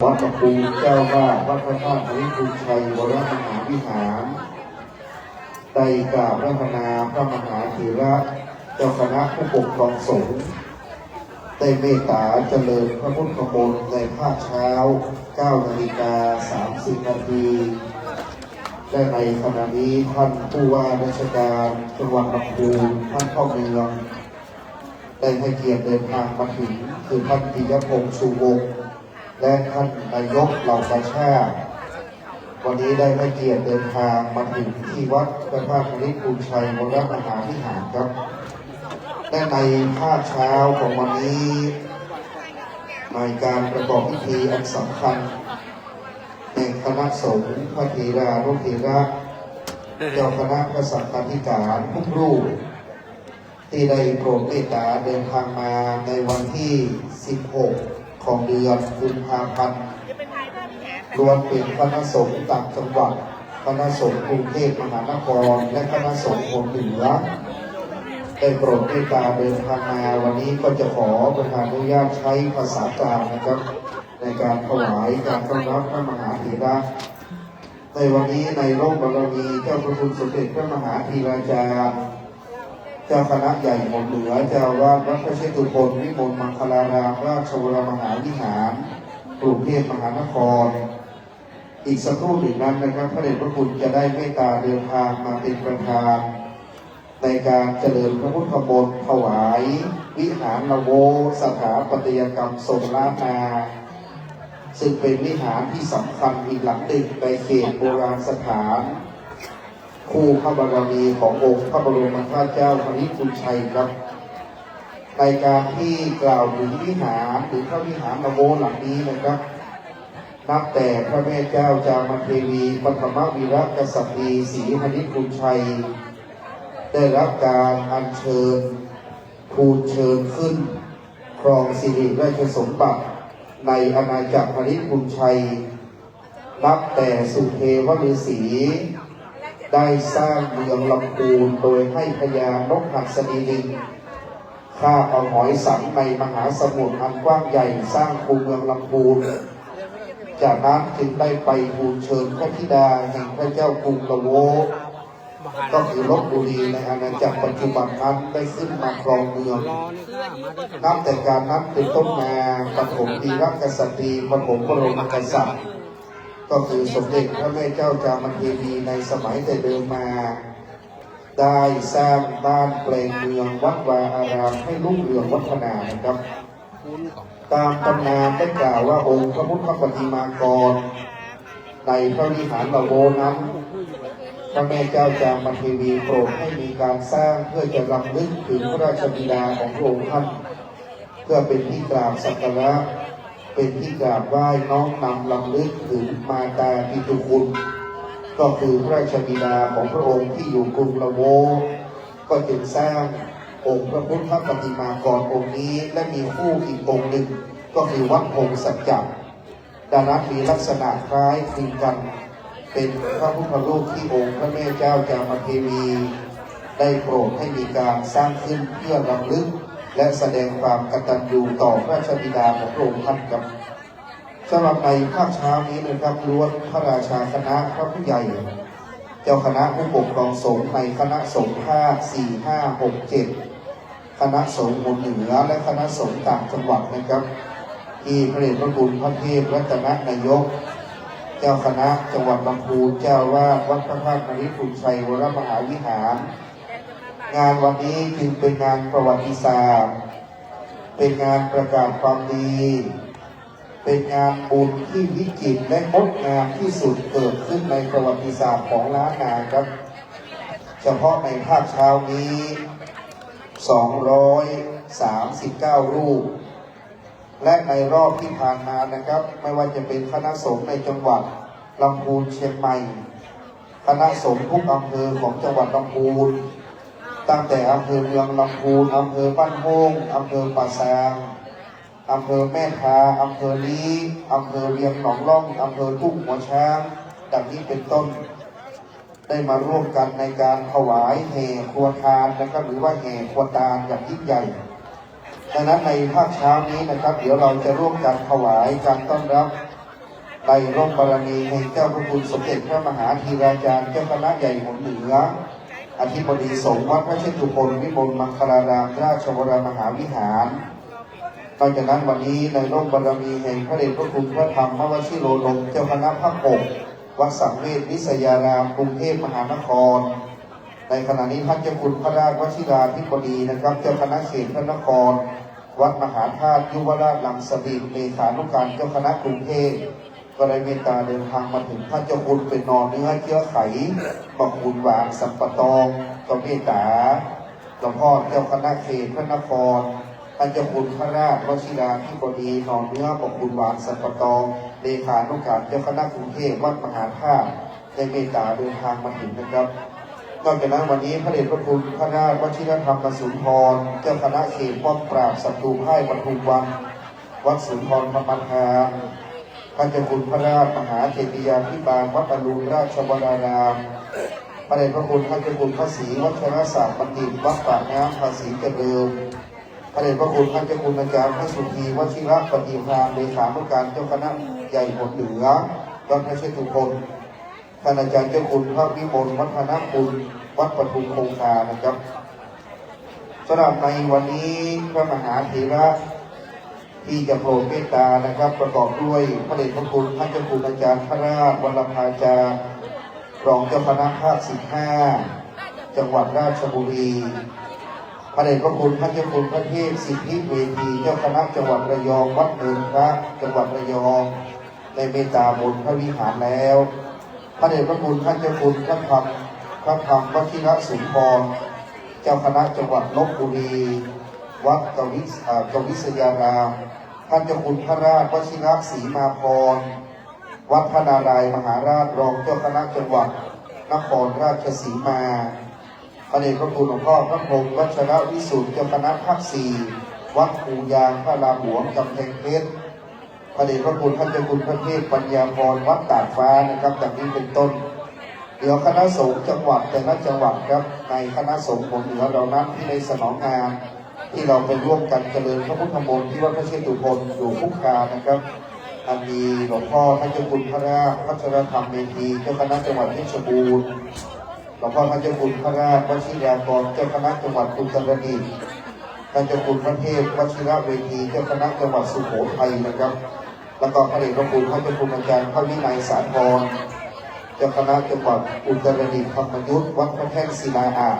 วัดประภูเจ้าว่าวัดพระธาตุอริพุนชัยวรมหาวิหารได้กล่าวพระพนาพระมหาเถระเจ้าคณะผู้ปกครองสงฆ์ได้เมตตาเจริญพระพุทธมนต์ในภาคเช้า 9:30 นาทีและในขณะนี้ท่านผู้ว่าราชการจังหวัดลำพูนท่านพ่อเมืองได้ให้เกียรติเดินทางมาถึงคือท่านปิยพงษ์ชูวงศ์และท่านนายกเหล่ากาชาติวันนี้ได้ให้เกียรติเดินทางมาถึงที่วัดพระธาตุอริพุนชัยวรมหาวิหารครับและในภาคเช้าของวันนี้ในการประกอบพิธีอันสำคัญแห่งคณะสงฆ์พระเถรานุเถระเจ้าคณะพระสังฆาธิการทุกรูปที่ได้โปรดเมตตาเดินทางมาในวันที่ 16 ของเดือนกุมภาพันธ์รวมเป็นคณะสงฆ์ต่างจังหวัดคณะสงฆ์กรุงเทพมหานครและคณะสงฆ์ภาคเหนือได้โปรดเมตตาเดินทางมาวันนี้ก็จะขอประทานอนุญาตใช้ภาษากลางนะครับในการถวายการต้อนรับพระมหาเถระในวันนี้ในร่มบารมีเจ้าพระคุณสมเด็จพระมหาธีราจารย์เจ้าคณะใหญ่หมดเหนือเจ้าวาดวัดพระเชตุพนวิมลมังคลารามราชวรมหาวิหารกรุงเทพมหานครอีกสักครู่หนึ่งนั้นนะครับพระเดชพระคุณจะได้เมตตาเดินทางมาเป็นประธานในการเจริญพระพุทธมนต์ถวายวิหารละโวสถาปัตยกรรมทรงล้านนาซึ่งเป็นวิหารที่สำคัญอีกหลังหนึ่งในเขตโบราณสถานคู่พระบารมีขององค์พระบรมธาตุเจ้าอริพุนชัยครับในการที่กล่าวถึงวิหารหรือพระวิหารละโวหลังนี้นะครับนับแต่พระแม่เจ้าจามเทวีปฐมวีรกษัตริย์ศรีอริพุนชัยได้รับการอัญเชิญทูลเชิญขึ้นครองสิริราชสมบัติในอาณาจักรอริพุนชัยนับแต่สุเทวฤาษีได้สร้างเมืองลำพูนโดยให้พญานกหัสดีลิงฆ่าเอาหอยสังในมหาสมุทรอันกว้างใหญ่สร้างคูเมืองลำพูนจากนั้นจึงได้ไปทูลเชิญพระธิดาแห่งพระเจ้ากรุงละโวก็คือลพบุรีในอาณาจักรปัจจุบันนั้นได้ขึ้นมาครองเมืองนับแต่การนั้นเป็นต้นมาปฐมวีรกษัตริย์ปฐมบรมกษัตริย์ก็คือสมเด็จพระแม่เจ้าจามเทวีในสมัยแต่เดิมมาได้สร้างบ้านแปลงเมืองวัดวาอารามให้รุ่งเรืองวัฒนานะครับตามตำนานได้กล่าวว่าองค์พระพุทธปฏิมากรในพระวิหารละโวนั้นพระแม่เจ้าจามเทวีโปรดให้มีการสร้างเพื่อจะรำลึกถึงพระราชบิดาของพระองค์ท่านเพื่อเป็นที่กราบสักการะเป็นที่กราบไหว้น้อมนำรำลึกถึงมาตาปิตุคุณก็คือพระราชบิดาของพระองค์ที่อยู่กรุงละโวก็จึงสร้างองค์พระพุทธปฏิมากรองค์นี้และมีคู่อีกองค์หนึ่งก็คือวัดพงสัจจ์ดังนั้นมีลักษณะคล้ายคลึงกันเป็นพระพุทธรูปที่องค์พระแม่เจ้าจามเทวีได้โปรดให้มีการสร้างขึ้นเพื่อรำลึกและแสดงความกตัญญูต่อพระราชบิดาของพระองค์ท่านครับสำหรับในภาคเช้านี้นะครับล้วนพระราชาคณะพระผู้ใหญ่เจ้าคณะผู้ปกครองสงฆ์ในคณะสงฆ์ภาค 4 5 6 7 คณะสงฆ์หมู่เหนือและคณะสงฆ์ต่างจังหวัดนะครับที่พระเดชพระคุณพระเทพรัตนนายกเจ้าคณะจังหวัดลำพูนเจ้าวาดวัดพระธาตุอริพุนชัยวรมหาวิหารงานวันนี้จึงเป็นงานประวัติศาสตร์เป็นงานประกาศความดีเป็นงานบุญที่วิจิตรและงดงามที่สุดเกิดขึ้นในประวัติศาสตร์ของล้านนาครับเฉพาะในภาคเช้านี้239 รูปและในรอบที่ผ่านมานะครับไม่ว่าจะเป็นคณะสงฆ์ในจังหวัดลำพูนเชียงใหม่คณะสงฆ์ทุกอำเภอของจังหวัดลำพูนตั้งแต่อำเภอเมืองลำพูนอำเภอบ้านโป่งอำเภอป่าซางอำเภอแม่ทาอำเภอลี้อำเภอเวียงหนองล่องอำเภอทุ่งหัวช้างดังนี้เป็นต้นได้มาร่วมกันในการถวายแห่ครัวทานนะครับหรือว่าแห่ครัวตาลอย่างยิ่งใหญ่ดังนั้นในภาคเช้านี้นะครับเดี๋ยวเราจะร่วมกันถวายการต้อนรับ ในร่มบารมีแห่งเจ้าพระคุณสมเด็จพระมหาธีราจารย์เจ้าคณะใหญ่หนเหนืออธิบดีสงฆ์วัดพระเชตุพนวิมลมังคลารามราชวรมหาวิหารนอกจากนั้นวันนี้ในร่มบารมีแห่งพระเดชพระคุณพระธรรมวชิโรดมเจ้าคณะภาค6วัดสังเวชวิทยารามกรุงเทพมหานครในขณะนี้ท่านเจ้าคุณพระราชวชิราธิบดีนะครับเจ้าคณะเขตพระนครวัดมหาธาตุยุวราชลังสดิษฐ์เลขานุการเจ้าคณะกรุงเทพก็ได้เมตตาเดินทางมาถึงท่านเจ้าคุณเป็นนอนเนื้อเชื้อไขบอกบุญหวานสัมปตองก็เมตตาหลวงพ่อเจ้าคณะเขตพระนครท่านเจ้าคุณพระราชวชิราธิบดีนอนเนื้อบอกบุญหวานสัมปตองเลขานุการเจ้าคณะกรุงเทพวัดมหาธาตุได้เมตตาเดินทางมาถึงนะครับนอกจากนั้นวันนี้พระเดชพระคุณพระราชวชิรธรรมสุนทรเจ้าคณะเขตป้อมปราบศัตรูพ่ายปทุมวันวัดสุนทรธรรมทานท่านเจ้าคุณพระราชมหาเจติยาภิบาลวัดอรุณราชวรารามพระเดชพระคุณท่านเจ้าคุณพระศรีวัชรศาสตร์บัณฑิตวัดปากน้ำภาษีเจริญพระเดชพระคุณท่านเจ้าคุณอาจารย์พระสุธีวชิระปฏิภาณเลขานุการเจ้าคณะใหญ่หนเหนือวัดพระเชตุพนท่านอาจารย์เจ้าคุณพระวิมลวัฒนคุณวัดปทุมคงคานะครับสำหรับในวันนี้พระมหาเถระที่จะโปรดเมตตานะครับประกอบด้วยพระเดชพระคุณท่านเจ้าคุณอาจารย์พระราชวรภาจารย์รองเจ้าคณะภาค15จังหวัดราชบุรีพระเดชพระคุณท่านเจ้าคุณพระเทพสิทธิเวทีเจ้าคณะจังหวัดระยองวัดเนินพระจังหวัดระยองได้เมตตาบนพระวิหารแล้วพระเดชพระคุณท่านเจ้าคุณท่านธรรมวชิรสุนทรเจ้าคณะจังหวัดลพบุรีวัดกวิษยารามท่านเจ้าคุณพระราชวชิรศรีมาพรวัดพระนารายมหาราชรองเจ้าคณะจังหวัดนครราชสีมาพระเดชพระคุณหลวงพ่อพระพรหมวัชรวิสุทธิ์เจ้าคณะภาค4วัดปูยางพระรามหลวงกำแพงเพชรพระเดชพระคุณท่านเจ้าคุณพระเทพปัญญาพรวัดตากฟ้านะครับจากนี้เป็นต้นเดี๋ยวคณะสงฆ์จังหวัดแต่ละจังหวัดครับในคณะสงฆ์ของเหนือเรานั้นที่ได้สนองงานที่เราไปร่วมกันเจริญพระพุทธมนต์ที่วัดพระเชตุพนอยู่พุกคานะครับอันมีหลวงพ่อท่านเจ้าคุณพระราชพัชรธรรมเมธีเจ้าคณะจังหวัดเพชรบูรณ์หลวงพ่อท่านเจ้าคุณพระราชวชิรากรเจ้าคณะจังหวัดอุตรดิตถ์ท่านเจ้าคุณพระเทพวชิระเวทีเจ้าคณะจังหวัดสุโขทัยนะครับแล้วก็พระเดชพระคุณท่านเจ้าคุณอาจารย์พระวินัยสารพรเจ้าคณะจังหวัดอุตรดิตถ์ธรรมยุทธวัดพระแท่นศิลาอา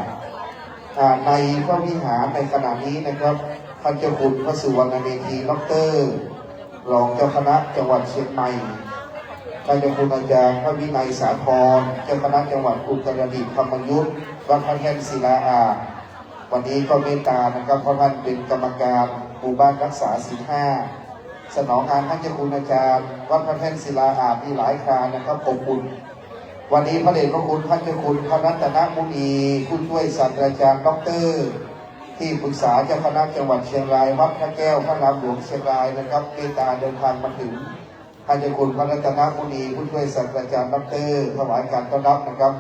ในพระวิหารในขณะนี้นะครับท่านเจ้าคุณพระสุวรรณเมธีดร.รองเจ้าคณะจังหวัดเชียงใหม่ท่านเจ้าคุณอาจารย์พระวินัยสารพรเจ้าคณะจังหวัดอุตรดิตถ์ธรรมยุทธวัดพระแท่นศิลาอาวันนี้ก็เมตตานะครับเพราะท่านเป็นกรรมการหมู่บ้านรักษาศีล5สนองงานท่านเจ้าคุณอาจารย์วัดพระแท่นศิลาอามีหลายครานะครับขอบคุณวันนี้พระเดชพระคุณท่านเจ้าคุณพระรัตนมุนีผู้ช่วยศาสตราจารย์ดร.ที่ปรึกษาเจ้าคณะจังหวัดเชียงรายวัดพระแก้วพระรามหลวงเชียงรายนะครับเมตตาเดินทางมาถึงท่านเจ้าคุณพระรัตนมุนีผู้ช่วยศาสตราจารย์ดร.ถวายการต้อนรับนะครับ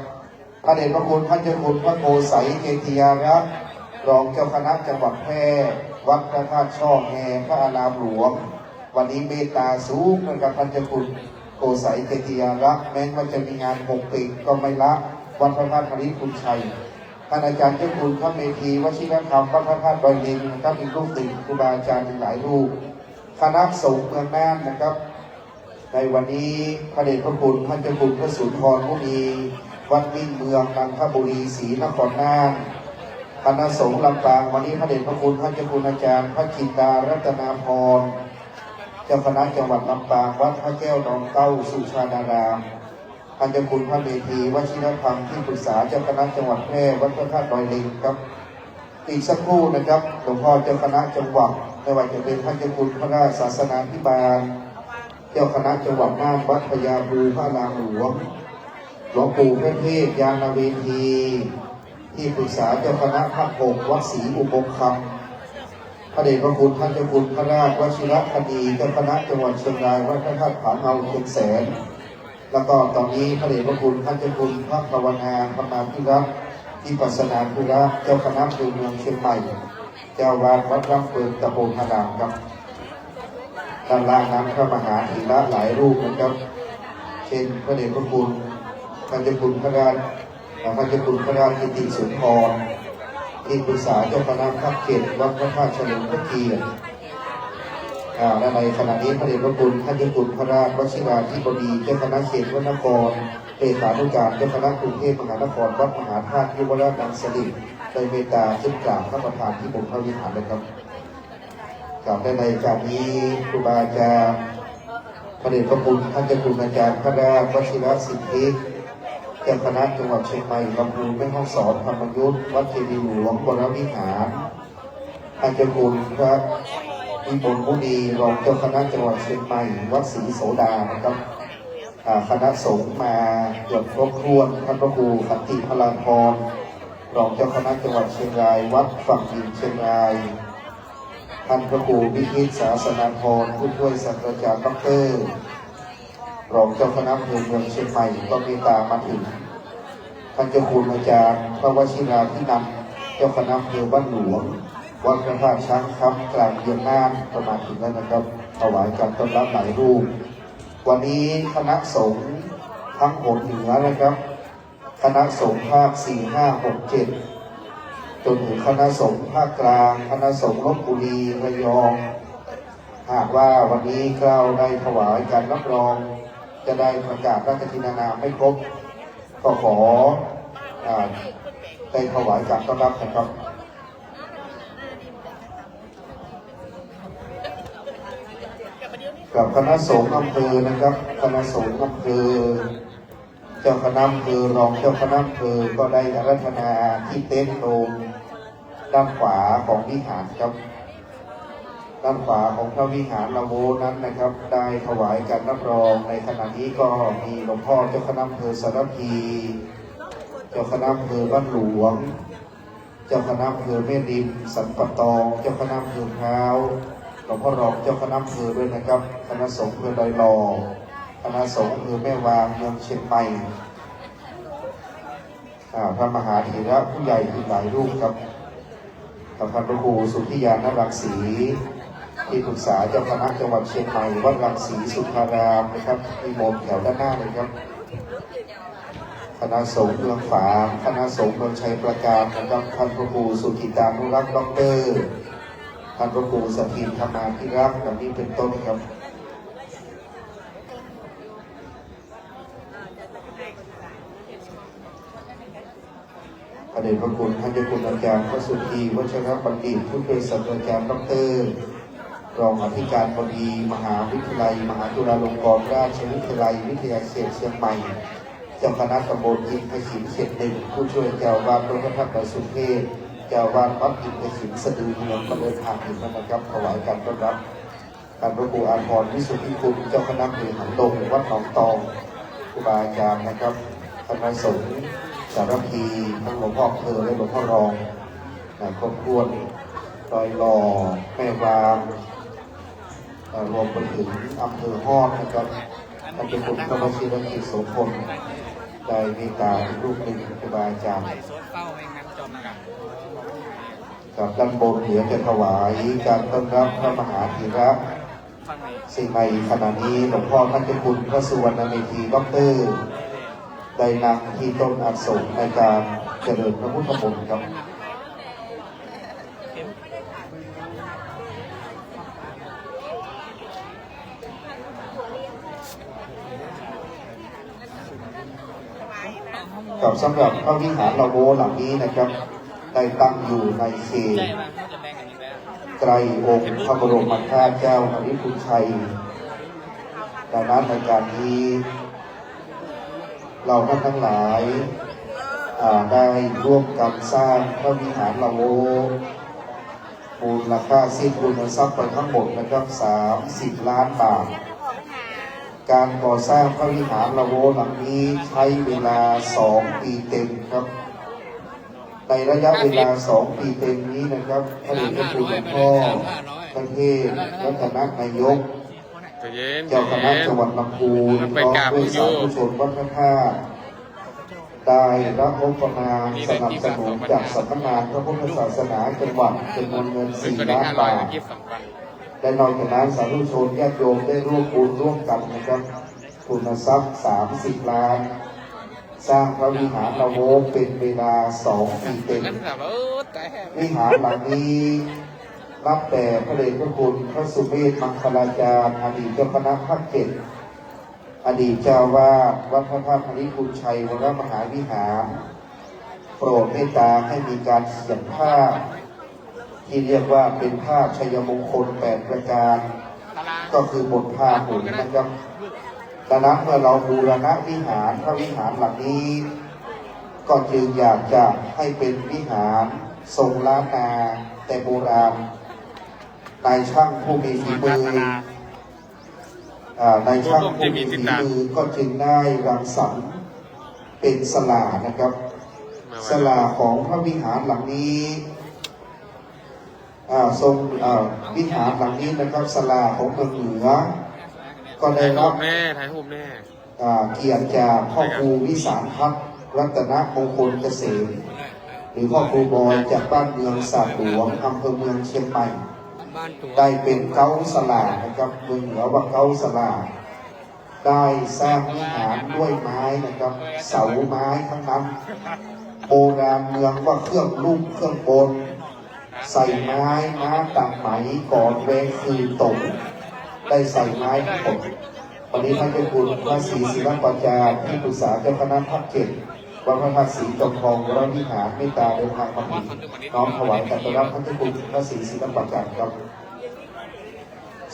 พระเดชพระคุณท่านเจ้าคุณพระโกไสยเกติยารักษ์รองเจ้าคณะจังหวัดแพร่วัดพระธาตุช่อแฮพระอารามหลวงวันนี้เมตตาสูงนะครับท่านเจ้าคุณโกไสยเกติยารักษ์แม้ว่าจะมีงาน6 ปีก็ไม่ละวัดพระธาตุธริพุนชัยท่านอาจารย์เจ้าคุณพระเมธีวชิรธรรมวัดพระธาตุดอยลิงนะครับอีกรูปหนึ่งครูบาอาจารย์หลายรูปคณะสงฆ์เมืองน่านนะครับในวันนี้พระเดชพระคุณท่านเจ้าคุณพระสุนทรมุนีวัดมิ่งเมืองนันทบุรีศรีนครน่านคณะสงฆ์ลำปางวันนี้พระเดชพระคุณท่านเจ้าคุณอาจารย์พระจินดารัตนาพรเจ้าคณะจังหวัดลำปางวัดพระแก้วหนองเต้าสุชาดารามท่านเจ้าคุณพระเมธีวชิรธรรมที่ปรึกษาเจ้าคณะจังหวัดแพร่วัดพระธาตุดอยลิงครับอีกสักครู่นะครับหลวงพ่อเจ้าคณะจังหวัดไม่ว่าจะเป็นท่านเจ้าคุณพระราชศาสนาภิบาลเจ้าคณะจังหวัดน่านวัดพญาบูพระอารามหลวงหลวงปู่พระเทพยานเวทีที่ปรึกษาเจ้าคณะภาค6วัดศรีอุโมงค์คำพระเดชพระคุณท่านเจ้าคุณพระราชวชิรคดีเจ้าคณะจังหวัดเชียงรายวัดพระธาตุผาเงาเชียงแสนแล้วก็ตอนนี้พระเดชพระคุณท่านเจ้าคุณพระภาวนาธรรมาภิรัตน์ที่ปัสนาภิรัตน์เจ้าคณะอำเภอเมืองเชียงใหม่เจ้าวาดวัดร่ำเปิดตะโพนารามครับ ด้านล่างนั้นพระมหาธีระหลายรูปนะครับเช่นพระเดชพระคุณท่านเจ้าคุณพระราชกิติสุนทรที่ปรึกษาเจ้าคณะภาคเขตวัดพระธาตุเฉลิมพระเกียรติและในขณะนี้พระเดชพระคุณท่านเจ้าคุณพระราชวชิราธิบดีเจ้าคณะเขตวัดนครเลขานุการเจ้าคณะกรุงเทพมหานครวัดมหาธาตุยุวราชดังสลิดได้เมตตาขึ้นกราบพระประธานที่บนพระวิหารเลยครับกล่าวในการนี้ครูบาอาจารย์พระเดชพระคุณท่านเจ้าคุณอาจารย์พระราชวชิรสิทธิเจ้าคณะจังหวัดเชียงใหม่ลำพูนแม่ฮ่องสอนธรรมยุทธวัดเจดีย์หลวงวรวิหารท่านเจ้าคุณพระวิมลมุนีรองเจ้าคณะจังหวัดเชียงใหม่วัดศรีโสดานะครับคณะสงฆ์มาเกือบครบถ้วนท่านพระครูขันติพลานพรรองเจ้าคณะจังหวัดเชียงรายวัดฝั่งดินเชียงรายท่านพระครูวิทิตศาสนาพรผู้ช่วยศาสตราจารย์ดร.รองเจ้าคณะอำเภอเมืองเชียงใหม่ก็มีตามมาถึงท่านเจ้าคุณอาจารย์พระวชิราภินันท์เจ้าคณะอำเภอบ้านหลวงวัดพระธาตุช้างคำกลางเยือนน่านประมาณถึงแล้วนะครับถวายการต้อนรับหลายรูปวันนี้คณะสงฆ์ทั้งหนเหนือนะครับคณะสงฆ์ภาค 4 5 6 7จนถึงคณะสงฆ์ภาคกลางคณะสงฆ์ลพบุรีระยองหากว่าวันนี้เราได้ถวายการรับรองจะได้ประกาศราชทินานามไม่ครบก็ขอได้ถวายการต้อนรับนะครับกับคณะสงฆ์อำเภอนะครับคณะสงฆ์อำเภอเจ้าคณะอำเภอรองเจ้าคณะอำเภอก็ได้อาราธนาที่เต็นท์โดมด้านขวาของวิหารครับด้านขวาของพระวิหารละโวนั้นนะครับได้ถวายการรับรองในขณะนี้ก็มีหลวงพ่อเจ้าคณะอำเภอสารพีเจ้าคณะอำเภอบ้านหลวงเจ้าคณะอำเภอแม่ริมสันปะตองเจ้าคณะอำเภอพร้าวหลวงพ่อรองเจ้าคณะอำเภอด้วยนะครับคณะสงฆ์อำเภอดอยหล่อคณะสงฆ์อำเภอแม่วางเมืองเชียงใหม่พระมหาเถระผู้ใหญ่อีกหลายรูปครับท่านพระครูสุทธิยานรังสีที่ปรึกษาเจ้าคณะจังหวัดเชียงใหม่วัดรังสีสุทารามนะครับมีโมมแถวด้านหน้าเลยครับคณะสงฆ์เมืองฝางคณะสงฆ์เมืองชัยประการนะครับท่านพระครูสุธิตานุรักษ์ด็อกเตอร์ท่านพระครูสถิตธรรมาภิรักษ์แบบนี้เป็นต้นครับพระเดชพระคุณท่านเจ้าคุณอาจารย์พระสุธีวัชรบัณฑิตผู้ช่วยศาสตราจารย์ดร.รองอธิการบดีมหาวิทยาลัยมหาจุฬาลงกรณราชวิทยาลัยวิทยาเขตเชียงใหม่เจ้าคณะตำบลอินทศิลป์เขต 1ผู้ช่วยเจ้าวาดวัดพระธาตุดอยสุเทพเจ้าวาดวัดอินทศิลป์สะดือเมืองก็เดินทางถึงนะครับถวายการต้อนรับท่านพระครูอาภรณ์วิสุทธิคุณเจ้าคณะอำเภอหางดงวัดหนองตองครูบาอาจารย์นะครับคณะสงฆ์สารพีทั้งหลวงพ่อเธอและหลวงพ่อรองครบถ้วนดอยหล่อแม่วางรวมไปถึงอำเภอฮอดนะครับท่านเป็นคุณพระวชิรกิจโสพลได้เมตตารูปหนึ่งครูบาอาจารย์กับด้านบนเดี๋ยวจะถวายการต้อนรับพระมหาธีระสิ่งในขณะนี้หลวงพ่อท่านเจ้าคุณพระสุวรรณเมธีด็อกเตอร์ได้นำที่ต้นอักษรในการเจริญพระพุทธมนต์ครับกับสำหรับพระวิหารละโวหลังนี้นะครับได้ตั้งอยู่ในเขตไตรองค์พระบรมธาตุเจ้าอริพุนชัยดังนั้นในการนี้เราท่านทั้งหลายได้ร่วมกันสร้างพระวิหารละโวมูลค่าสิ้นทุนทรัพย์ไปทั้งหมดนะครับ30 ล้านบาทการก่อสร้างพระวิหารละโวหลังนี้ใช้เวลา2 ปีเต็มครับในระยะเวลา2 ปีเต็มนี้นะครับพระเดชพระคุณหลวงพ่อพระเทพรัตนนายกเจ้าคณะจังหวัดลำพูนพร้อมด้วยสาธุชนวัดพระธาตุได้รับงบประมาณสนับสนุนจากสำนักงานพระพุทธศาสนาจังหวัดจำนวนเงิน4 ล้านบาท และนอกจากนั้นสาธุชนญาติโยมได้ร่วมบุญร่วมกันนะครับทุนทรัพย์30 ล้านสร้างพระวิหารละโวเป็นเวลา2 ปีเต็มวิหารหลังนี้นับแต่พระเดชพระคุณพระสุเมธมังคลาจารย์อดีตเจ้าคณะภาค 7อดีตเจ้าวาดวัดพระธาตุพริพุนชัยวรมหาวิหารโปรดเมตตาให้มีการเขียนภาพที่เรียกว่าเป็นภาพชัยมงคล8 ประการก็คือบทภาพหมุนนะครับดังนั้นเมื่อเราบูรณะวิหารพระวิหารหลังนี้ก็จึงอยากจะให้เป็นวิหารทรงล้านนาแต่โบราณนายช่างผู้มีฝีมือในช่างผู้มีฝีมือก็จึงได้รังสรรค์เป็นศาลานะครับศาลาของพระวิหารหลังนี้ทรงวิหารหลังนี้นะครับศาลาของเมืองเหนือก็ได้รับเกียรติจากพ่อครูวิสารพัฒน์รัตนมงคลเกษมหรือพ่อครูบอยจากบ้านเมืองสาหลวงอำเภอเมืองเชียงใหม่ได้เป็นเก้าศาลานะครับเมืองเหนือว่าเก้าศาลาได้สร้างวิหารด้วยไม้นะครับเสาไม้ทั้งนั้นโบราณเมืองว่าเครื่องลูกเครื่องบนใส่ไม้ตัดไหมก่อนเวคือตกได้ใส่ไม้ทั้งหมดวันนี้ท่านเจ้าคุณพระศรีศิลปาจารย์ที่ปรึกษาเจ้าคณะภาค 7วัดพระธาตุศรีจอมทองวรวิหารเมตตาเดินทางมาถึงน้อมถวายกันต้อนรับท่านเจ้าคุณพระศรีศิลปาจารย์ครับ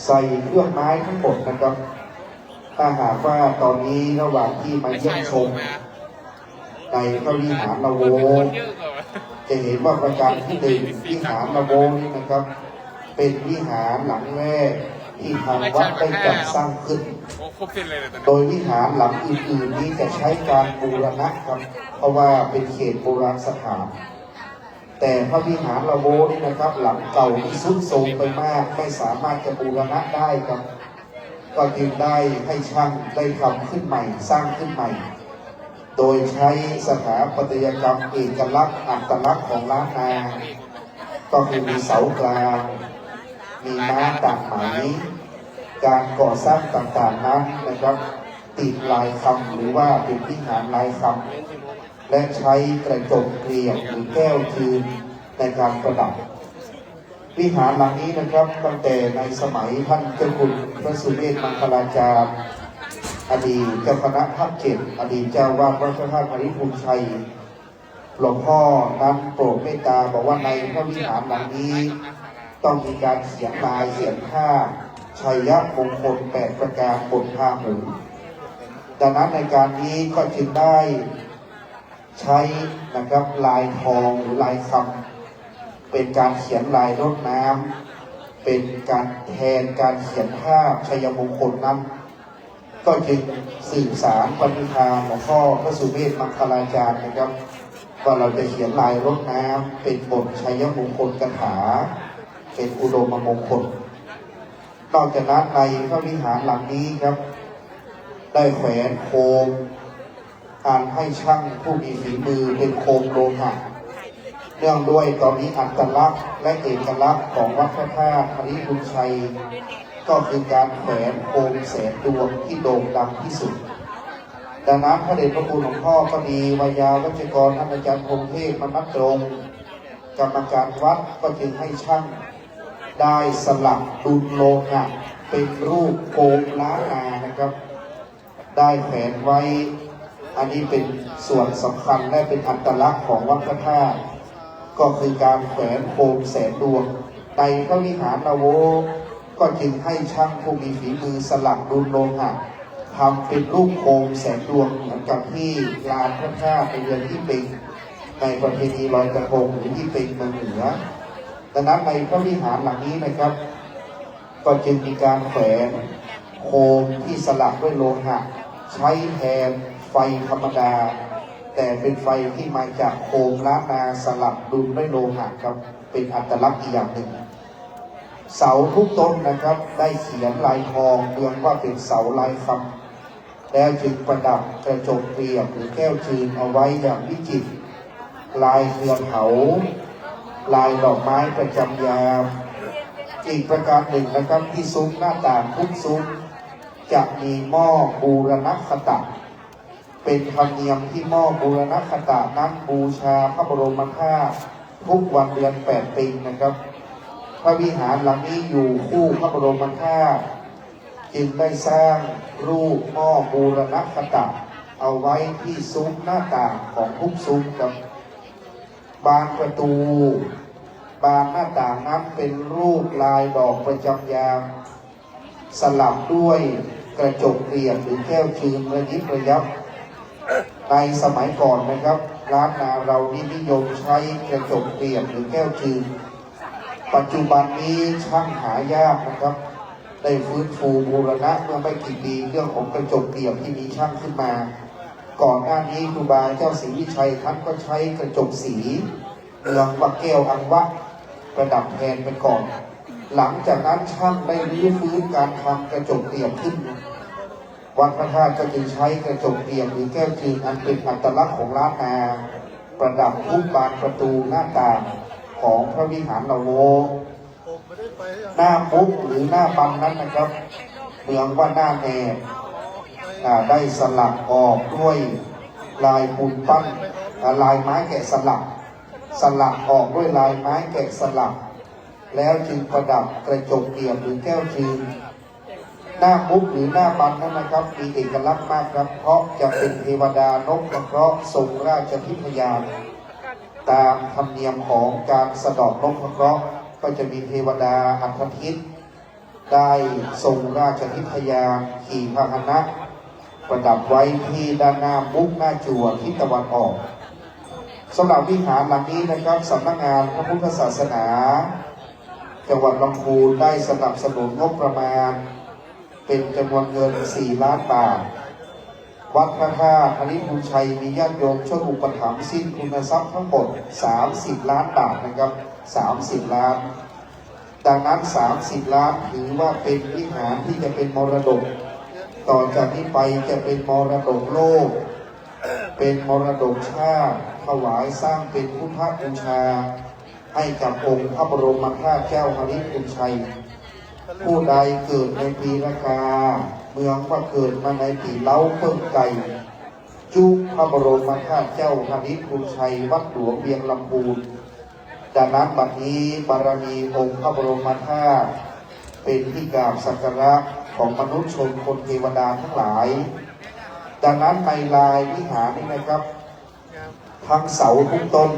ใส่เครื่องไม้ทั้งหมดนะครับถ้าหากว่าตอนนี้ระหว่างที่มาเยี่ยมชมในพระวิหารละโวจะเห็นว่าประการที่1วิหารละโวนี้นะครับเป็นวิหารหลังแรกที่ทางวัดได้จัดสร้างขึ้นโดยวิหารหลังอื่นๆนี้จะใช้การบูรณะครับเพราะว่าเป็นเขตโบราณสถานแต่พระวิหารละโวนี่นะครับหลังเก่าที่ทรุดโทรมไปมากไม่สามารถจะบูรณะได้ครับก็จึงได้ให้ช่างได้ทำขึ้นใหม่สร้างขึ้นใหม่โดยใช้สถาปัตยกรรมเอกลักษณ์อัตลักษณ์ของล้านนาก็คือมีเสากลางมีม้าตัดไหมการก่อสร้างต่างๆนั้นนะครับติดลายคำหรือว่าเป็นวิหารลายคำและใช้กระจกเกลียดหรือแก้วจืนในการประดับวิหารหลังนี้นะครับตั้งแต่ในสมัยท่านเจ้าคุณพระสุเมธมังคลาจารย์อดีตเจ้าคณะภาค 7อดีตเจ้าวาดวัดพระธาตุพริพุนชัยหลวงพ่อนั้นโปรดเมตตาบอกว่าในพระวิหารหลังนี้ต้องมีการเขียนลายเขียนผ้าชัยมงคล8 ประการบนผ้าผืนดังนั้นในการนี้ก็จึงได้ใช้นะครับลายทองหรือลายคำเป็นการเขียนลายรดน้ำเป็นการแทนการเขียนภาพชัยมงคลนั้นก็จึงสื่อสารปณิธานของพ่อพระสุเมธมังคลาจารย์นะครับว่าเราจะเขียนลายรดน้ำเป็นบทชัยมงคลคาถาเป็นอุดมมงคลนอกจากนั้นในพระวิหารหลังนี้ครับได้แขวนโคมการให้ช่างผู้มีฝีมือเป็นโคมโลหะเนื่องด้วยตอนนี้อัตลักษณ์และเอกลักษณ์ของวัดพระธาตุพริพุนชัยก็คือการแขวนโคมแสนดวงที่โด่งดังที่สุดดังนั้นพระเดชพระคุณหลวงพ่อก็ดีวายาวัจกรท่านอาจารย์พงเทพมนัตรงกรรมการวัดก็จึงให้ช่างได้สลักดุลโลหะเป็นรูปโคมล้านนานะครับได้แขวนไว้อันนี้เป็นส่วนสำคัญและเป็นอัตลักษณ์ของวัดพระธาตุก็คือการแขวนโคมแสนดวงในพระวิหารละโวก็จึงให้ช่างผู้มีฝีมือสลักดุลโลหะทำเป็นรูปโคมแสนดวงเหมือนกับที่ลานพระธาตุในเดือนที่เป็นในประเพณีลอยกระทงหรือที่เป็นเมืองเหนือดังนั้นในพระวิหารหลังนี้นะครับก็จึงมีการแขวนโคมที่สลักด้วยโลหะใช้แทนไฟธรรมดาแต่เป็นไฟที่มาจากโคมล้านนาสลักดุลด้วยโลหะครับเป็นอัตลักษณ์อีกอย่างหนึ่งเสาทุกต้นนะครับได้เขียนลายทองเรียกว่าเป็นเสาลายคำแล้วจึงประดับกระจกเกลียบหรือแก้วจืนเอาไว้อย่างวิจิตรลายเรือเถาลายดอกไม้ประจำยาม อีกประการหนึ่งนะครับที่ซุ้มหน้าต่างทุกซุ้มจะมีหม้อบูรณคตะเป็นธรรมเนียมที่หม้อบูรณคตะนั้นบูชาพระบรมธาตุทุกวันเดือน8 ปีนะครับพระวิหารหลังนี้อยู่คู่พระบรมธาตุจึงได้สร้างรูปหม้อบูรณคตะเอาไว้ที่ซุ้มหน้าต่างของทุกซุ้มครับบานประตูบานหน้าต่างนั้นเป็นรูปลายดอกประจำยามสลับด้วยกระจกเกลี่ยหรือแก้วชืนระยิบระยับในสมัยก่อนนะครับร้านนาเรานิยมใช้กระจกเกลี่ยหรือแก้วชืนปัจจุบันนี้ช่างหายากนะครับได้ฟื้นฟูบูรณะเมื่อไม่กี่ปีเรื่องของกระจกเกลี่ยที่มีช่างขึ้นมาก่อนหน้านี้ครูบาเจ้าศรีวิชัยท่านก็ใช้กระจกสีเมืองวัดแก้วอังวะประดับแทนไปก่อนหลังจากนั้นช่างได้รื้อฟื้นการทำกระจกเกลี่ยขึ้นวัดพระธาตุก็จึงใช้กระจกเกลี่ยหรือแก้วจืดอันเป็นอัตลักษณ์ของล้านนาประดับทุกบานประตูหน้าต่างของพระวิหารละโวหน้ามุกหรือหน้าบังนั้นนะครับเมืองว่าหน้าแหนได้สลักออกด้วยลายปูนปั้นลายไม้แกะสลักออกด้วยลายไม้แกะสลักแล้วจึงประดับกระจกเกลี่ยหรือแก้วจืดหน้ามุกหรือหน้าบันนั้นนะครับมีเอกลักษณ์มากครับเพราะจะเป็นเทวดานพเคราะห์ทรงราชทิพยานตามธรรมเนียมของการสะเดาะนพเคราะห์ก็จะมีเทวดาอัฐทิตได้ทรงราชทิพยานขี่พาหนะประดับไว้ที่ด้านหน้ามุกหน้าจั่วทิศตะวันออกสำหรับวิหารหลังนี้นะครับสำนักงานพระพุทธศาสนาจังหวัดลำพูนได้สนับสนุนงบประมาณเป็นจำนวนเงิน4 ล้านบาทวัดพระธาตุอริภูชัยมีญาติโยมช่วยอุปถัมภ์สิ้นทุนทรัพย์ทั้งหมด30 ล้านบาทนะครับ30 ล้านดังนั้น30 ล้านถือว่าเป็นวิหารที่จะเป็นมรดกต่อจากนี้ไปจะเป็นมรดกโลกเป็นมรดกชาติถวายสร้างเป็นพุทธบูชาให้กับองค์พระบรมธาตุเจ้าอริภูชัยผู้ใดเกิดในปีละกาเมืองว่าเกิดมาในปีเล้าเพิ่งไก่จุพระบรมธาตุเจ้าอริภูชัยวัดหลวงเวียงลำพูนจากนั้นบัดนี้บารมีองค์พระบรมธาตุเป็นที่กราบสักการะของมนุษย์ชนคนเทวดาทั้งหลายจากนั้นในลายวิหารนี้นะครับทั้งเสาทุกต้น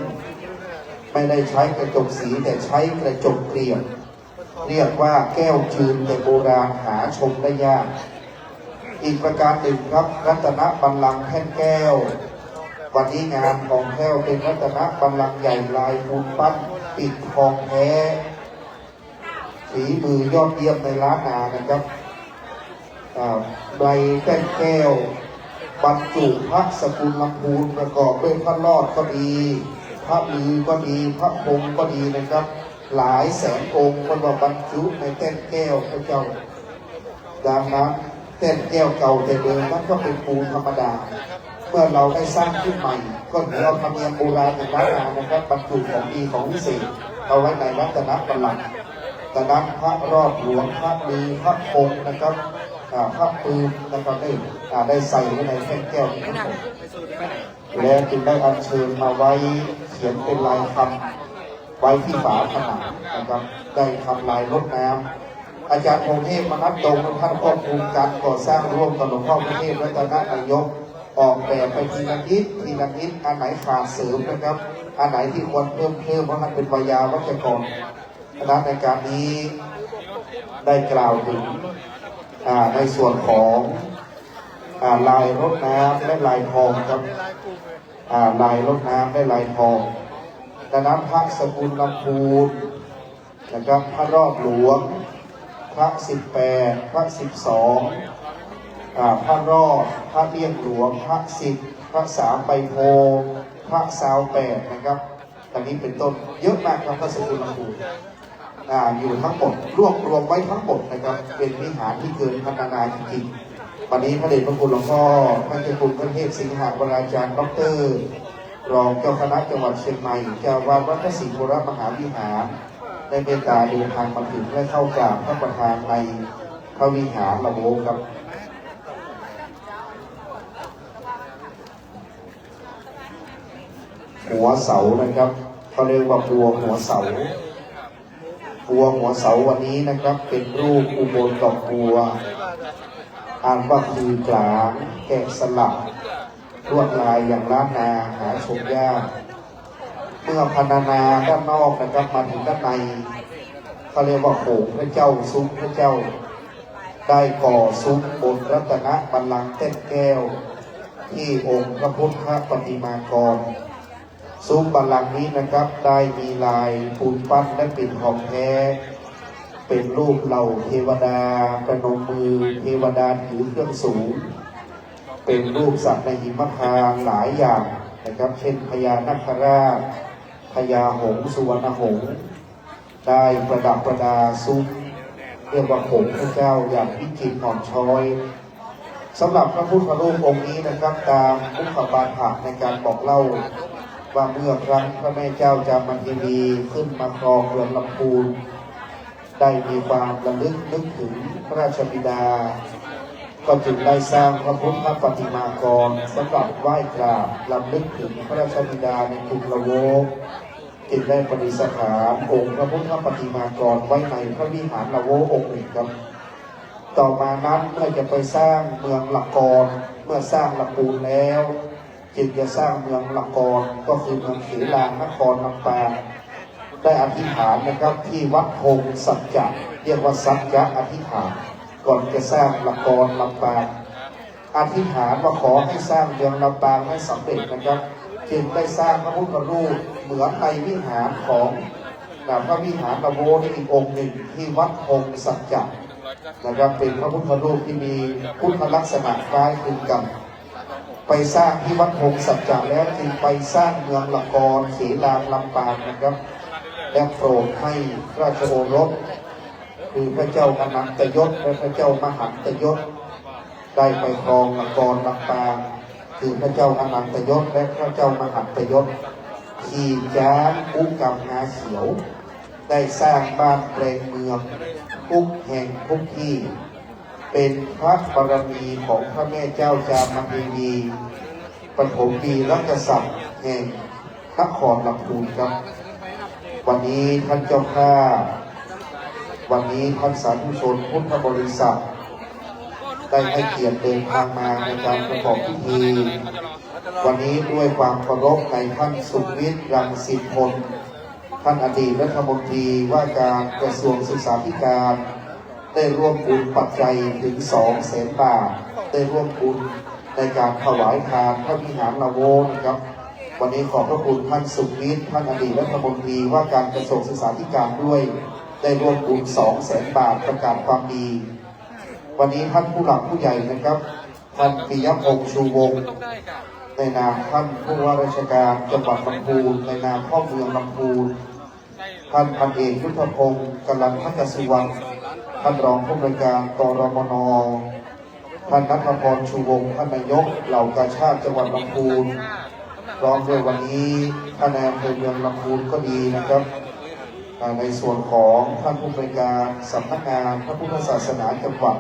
ไม่ได้ใช้กระจกสีแต่ใช้กระจกเกลี่ยเรียกว่าแก้วจืดแต่โบราณหาชมได้ยากอีกประการหนึ่งครับรัตนบัลลังก์แท่นแก้ววันนี้งานของแก้วเป็นรัตนบัลลังก์ใหญ่ลายปูนปั้นปิดทองแท้ฝีมือยอดเยี่ยมในล้านนานะครับใบแท่นแก้วบรรจุพระสกุลลำพูนประกอบด้วยพระลอดก็ดีพระลือก็ดีพระพงก็ดีนะครับหลายแสนองค์คนว่าบรรจุในแท่นแก้วพระเจ้าดังนั้นแท่นแก้วเก่าแต่เดิมนั้นก็เป็นปูนธรรมดาเมื่อเราได้สร้างขึ้นใหม่ก็ถือเอาธรรมเนียมโบราณในล้านนานะครับบรรจุของดีของวิเศษเอาไว้ในรัตนบัลลังก์ดังนั้นพระรอดหลวงพระลือพระพงนะครับพระปืนนะครับได้ใส่ไว้ในแท่นแก้วนี้ทั้งหมดและจึงได้อัญเชิญมาไว้เขียนเป็นลายคำไว้ที่ฝาผนังนะครับได้ทำลายรดน้ำอาจารย์พงเทพมนัสดงท่านควบคุมการก่อสร้างร่วมกับหลวงพ่อพระเทพรัตนนายกออกแบบไปทีละนิดอันไหนขาดเสริมนะครับอันไหนที่ควรเพิ่มเพราะมันเป็นวิทยาวัจกรคณะในการนี้ได้กล่าวถึงในส่วนของลายรดน้ำและลายทองครับลายรดน้ำและลายทองดังนั้นพระสกุลลำพูนนะครับพระรอบหลวงพระ18พระ12พระรอบพระเลี่ยมหลวงพระ10พระ3ใบโพพระ28นะครับอันนี้เป็นต้นเยอะมากครับพระสกุลลำพูนอยู่ทั้งหมดรวบรวมไว้ทั้งหมดนะครับเป็นวิหารที่เกินพัฒนาจริงๆวันนี้พระเดชพระคุณหลวงพ่อพระเจ้าคุณพระเทพสิงหาวราจารย์ดร.รองเจ้าคณะจังหวัดเชียงใหม่เจ้าวาดวัดพระศรีโบรมหาวิหาร ได้เมตตาเดินทางมาถึงและเข้ากราบพระประธานในพระวิหารละโวครับหัวเสานะครับเขาเรียกว่าบัวหัวเสาบัวหัวเสาวันนี้นะครับเป็นรูปอุโบสถดอกบัวอ่านว่าคือกลางแกะสลักลวดลายอย่างล้านนาหาชมยากเมื่อพรรณนาด้านนอกนะครับมาถึงด้านในเขาเรียกว่าโขงพระเจ้าซุ้มพระเจ้าได้ก่อซุ้มบนรัตนบัลลังก์เต้นแก้วที่องค์พระพุทธปฏิมากรซุ้มบัลลังก์นี้นะครับได้มีลายปูนปั้นและปิดทองแท้เป็นรูปเหล่าเทวดาประนมมือเทวดาถือเครื่องสูงเป็นรูปสัตว์ในหิมพานต์หลายอย่างนะครับเช่นพญานาคราชพญาหงส์สุวรรณหงส์ได้ประดับประดาซุ้มเรียกว่าโขงพระเจ้าอย่างวิจิตรอ่อนช้อยสำหรับพระพุทธรูปองค์นี้นะครับตามมุขบาทในการบอกเล่าว่าเมื่อครั้งพระแม่เจ้าจามเทวีขึ้นมาครองเมืองลำพูนได้มีความระลึกนึกถึงพระราชบิดาก็จึงได้สร้างพระพุทธปฏิมากรสำหรับไหว้กราบรำลึกถึงพระราชบิดาในกรุงละโวจึงได้ประดิษฐานองค์พระพุทธปฏิมากรไว้ในพระวิหารละโวองค์หนึ่งครับต่อมานั้นเมื่อจะไปสร้างเมืองละกรเมื่อสร้างละปูนแล้วจึงจะสร้างเมืองละกรก็คือเมืองศรีลานครลำปางได้อธิษฐานนะครับที่วัดพงสัจจะเรียกว่าสัจจะอธิษฐานก่อนจะสร้างละกรลำปางอธิษฐานว่าขอให้สร้างเมืองลำปางให้สำเร็จนะครับจึงได้สร้างพระพุทธรูปเหมือนในวิหารของพระวิหารละโวในอีกองค์หนึ่งที่วัดพงสัจจะนะครับเป็นพระพุทธรูปที่มีพุทธลักษณะคล้ายคลึงกันไปสร้างที่วัดพงสัจจะแล้วจึงไปสร้างเมืองละกรศรีลานลำปางนะครับและโปรดให้ราชโอรสคือพระเจ้าอนันตยศและพระเจ้ามหันตยศได้ไปครองละกรลำปางคือพระเจ้าอนันตยศและพระเจ้ามหันตยศขี่ช้างอุ้มกำงาเขียวได้สร้างบ้านแปลงเมืองทุกแห่งทุกที่เป็นพระบารมีของพระแม่เจ้าจามเทวีปฐมปีรัชศักดิ์แห่งนครลำพูนครับวันนี้ท่านเจ้าข้าวันนี้ท่านสาธุชนพุทธบริษัทได้ให้เกียรติเดินทางมาในการประกอบพิธีวันนี้ด้วยความเคารพในท่านสุวิทย์รังสิพลท่านอดีตรัฐมนตรีว่าการกระทรวงศึกษาธิการได้ร่วมบุญปัจจัยถึง200,000 บาทได้ร่วมบุญในการถวายทานพระวิหารละโวนะครับวันนี้ขอบพระคุณท่านสุวิทย์ท่านอดีตรัฐมนตรีว่าการกระทรวงศึกษาธิการด้วยได้ร่วมบุญ200,000 บาทประกาศความดีวันนี้ท่านผู้หลักผู้ใหญ่นะครับท่านปิยพงษ์ชูวงศ์ในนามท่านผู้ว่าราชการจังหวัดลำพูนในนามพ่อเมืองลำพูนท่านพันเอกยุทธพงศ์กลันทกสุวรรณท่านรองผู้อำนวยการกรมน.ท่านณัฐพรชูวงศ์ท่านนายกเหล่ากาชาติจังหวัดลำพูนพร้อมด้วยวันนี้ท่านนายอำเภอเมืองลำพูนก็ดีนะครับในส่วนของท่านผู้อำนวยการสำนักงานพระพุทธศาสนาจังหวัด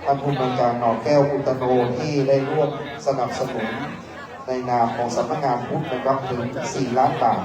ท่านผู้อำนวยการหนองแก้วอุตโนที่ได้ร่วมสนับสนุนในนามของสำนักงานพุทธนะครับถึง4 ล้านบาท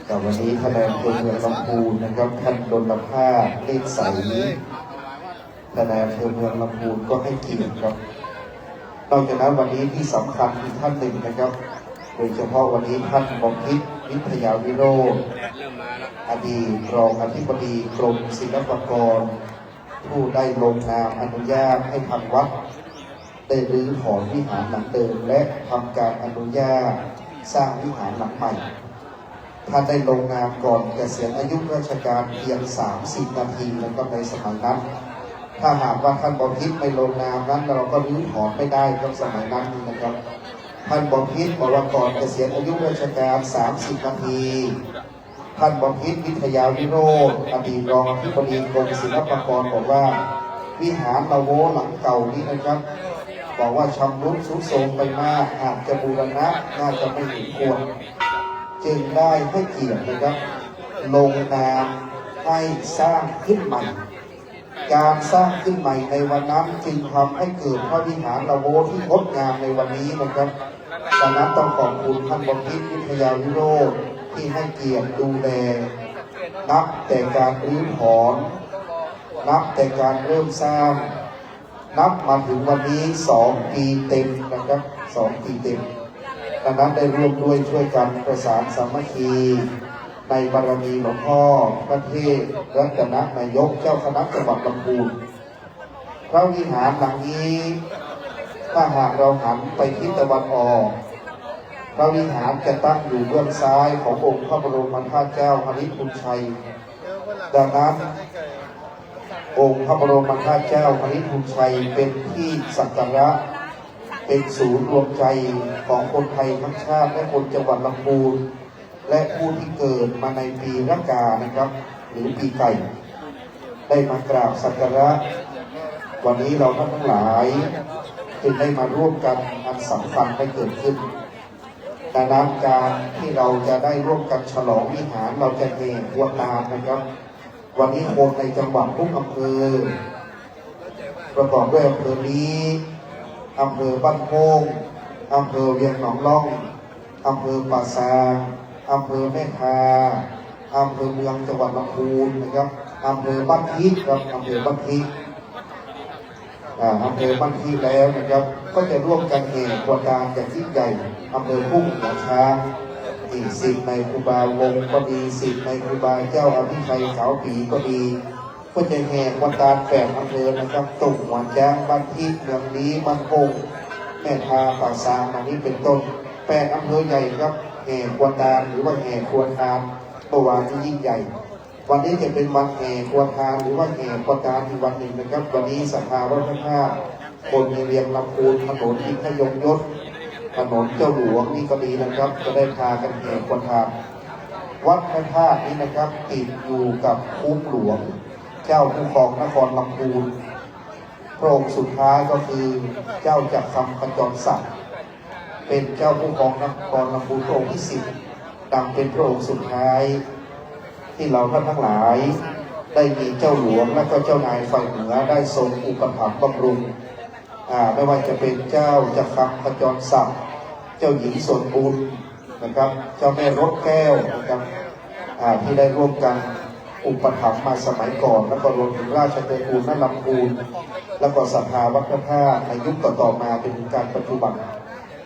แต่วันนี้ท่านนายอำเภอเมืองลำพูนนะครับท่านดลภาพเลขใสท่านนายอำเภอเมืองลำพูนก็ให้เกียรติครับนอกจากนั้นวันนี้ที่สำคัญอีกท่านหนึ่งนะครับโดยเฉพาะวันนี้ท่านบพิตรวิทยาวิโรจน์อดีตรองอธิบดีกรมศิลปากร ผู้ได้ลงนามอนุญาตให้ทางวัดได้รื้อถอนวิหารหลังเดิมและทำการอนุญาตสร้างวิหารหลังใหม่ท่านได้ลงนามก่อนเกษียณอายุราชการเพียง30 นาทีแล้วก็ในสมัยนั้นถ้าหากว่าท่านบพิตรไม่ลงนามนั้นเราก็รื้อถอนไม่ได้ครับสมัยนั้นนะครับท่านบพิตรบอกว่าก่อนเกษียณอายุราชการ30 นาทีท่านบพิตรวิทยาวิโรจน์อดีตรองอธิบดีกรมศิลปากรบอกว่าวิหารละโวหลังเก่านี้นะครับบอกว่าชำรุดทรุดโทรมไปมากหากจะบูรณะน่าจะไม่เห็นควรจึงได้ให้เกียรตินะครับลงนามให้สร้างขึ้นใหม่การสร้างขึ้นใหม่ในวันนั้นจึงทำให้เกิดพระวิหารละโวที่งดงามในวันนี้นะครับดังนั้นต้องขอบคุณท่านบพิตรวิทยาวิโรจน์ที่ให้เกียรติดูแลนับแต่การรื้อถอนนับแต่การเริ่มสร้างนับมาถึงวันนี้2 ปีเต็มนะครับ2 ปีเต็มดังนั้นได้ร่วมด้วยช่วยกันประสานสามัคคีในบารมีหลวงพ่อพระเทพรัตนนายกเจ้าคณะจังหวัดลำพูนพระวิหารหลังนี้ถ้าหากเราหันไปทิศตะวันออกพระวิหารจะตั้งอยู่เบื้องซ้ายขององค์พระบรมธาตุเจ้าหฤทุนชัยดังนั้นองค์พระบรมธาตุเจ้าหฤทุนชัยเป็นที่สักการะเป็นศูนย์รวมใจของคนไทยทั้งชาติและคนจังหวัดลำพูนและผู้ที่เกิดมาในปีรากานะครับหรือปีไก่ได้มากราบสักการะวันนี้เราทั้งหลายจึงได้มาร่วมกันอันสำคัญได้เกิดขึ้นดังนั้นการที่เราจะได้ร่วมกันฉลองวิหารเราจะเองวตามนะครับวันนี้คนในจังหวัดทุกอำเภอประกอบด้วยอำเภอนี้อำเภอบ้านโป่งอำเภอเวียงหนองล่องอำเภอป่าซางอำเภอแม่คาอำเภอเมืองจังหวัดลำพูนนะครับอำเภอบ้านพีครับอำเภอบ้านพีอำเภอบ้านพีแล้วนะครับก็จะร่วมกันแห่ขบวนการอย่างยิ่งใหญ่อำเภอพุ่งหัวช้างศิษย์ในครูบาวงก็ดีศิษย์ในครูบาเจ้าอภิชัยขาวปีก็ดีก็จะแห่ขบวนการ8 อำเภอนะครับตุ่มหัวช้างบ้านพีเมืองนี้บ้านโป่งแม่คาป่าซางอันนี้เป็นต้น8 อำเภอใหญ่ครับแห่ขบวนการหรือว่าแห่ขบวนการเมื่อวานที่ยิ่งใหญ่วันนี้จะเป็นวันแห่ขบวนการหรือว่าแห่ขบวนการอีกวันหนึ่งนะครับวันนี้สภาวัฒนธรรมคนในเรียงลำพูนถนนอินทยงยศถนนเจ้าหลวงนี่ก็ดีนะครับจะได้พากันแห่ขบวนการวัดพระธาตุนี้นะครับติดอยู่กับคุ้มหลวงเจ้าผู้ครองนครลำพูนพระองค์สุดท้ายก็คือเจ้าจักรคำขจรศักดิ์เป็นเจ้าผู้ครองนครลำพูนพระองค์ที่10ดังเป็นพระองค์สุดท้ายที่เราท่านทั้งหลายได้มีเจ้าหลวงและก็เจ้านายฝ่ายเหนือได้ทรงอุปถัมภ์บำรุงไม่ว่าจะเป็นเจ้าจักรคำขจรศักดิ์เจ้าหญิงส่วนบุญนะครับเจ้าแม่รถแก้วนะครับที่ได้ร่วมกันอุปถัมภ์มาสมัยก่อนแล้วก็รวมถึงราชเตกูลนลำพูนแล้วก็สภาวัดพระธาตุในยุคต่อมาเป็นการปัจจุบัน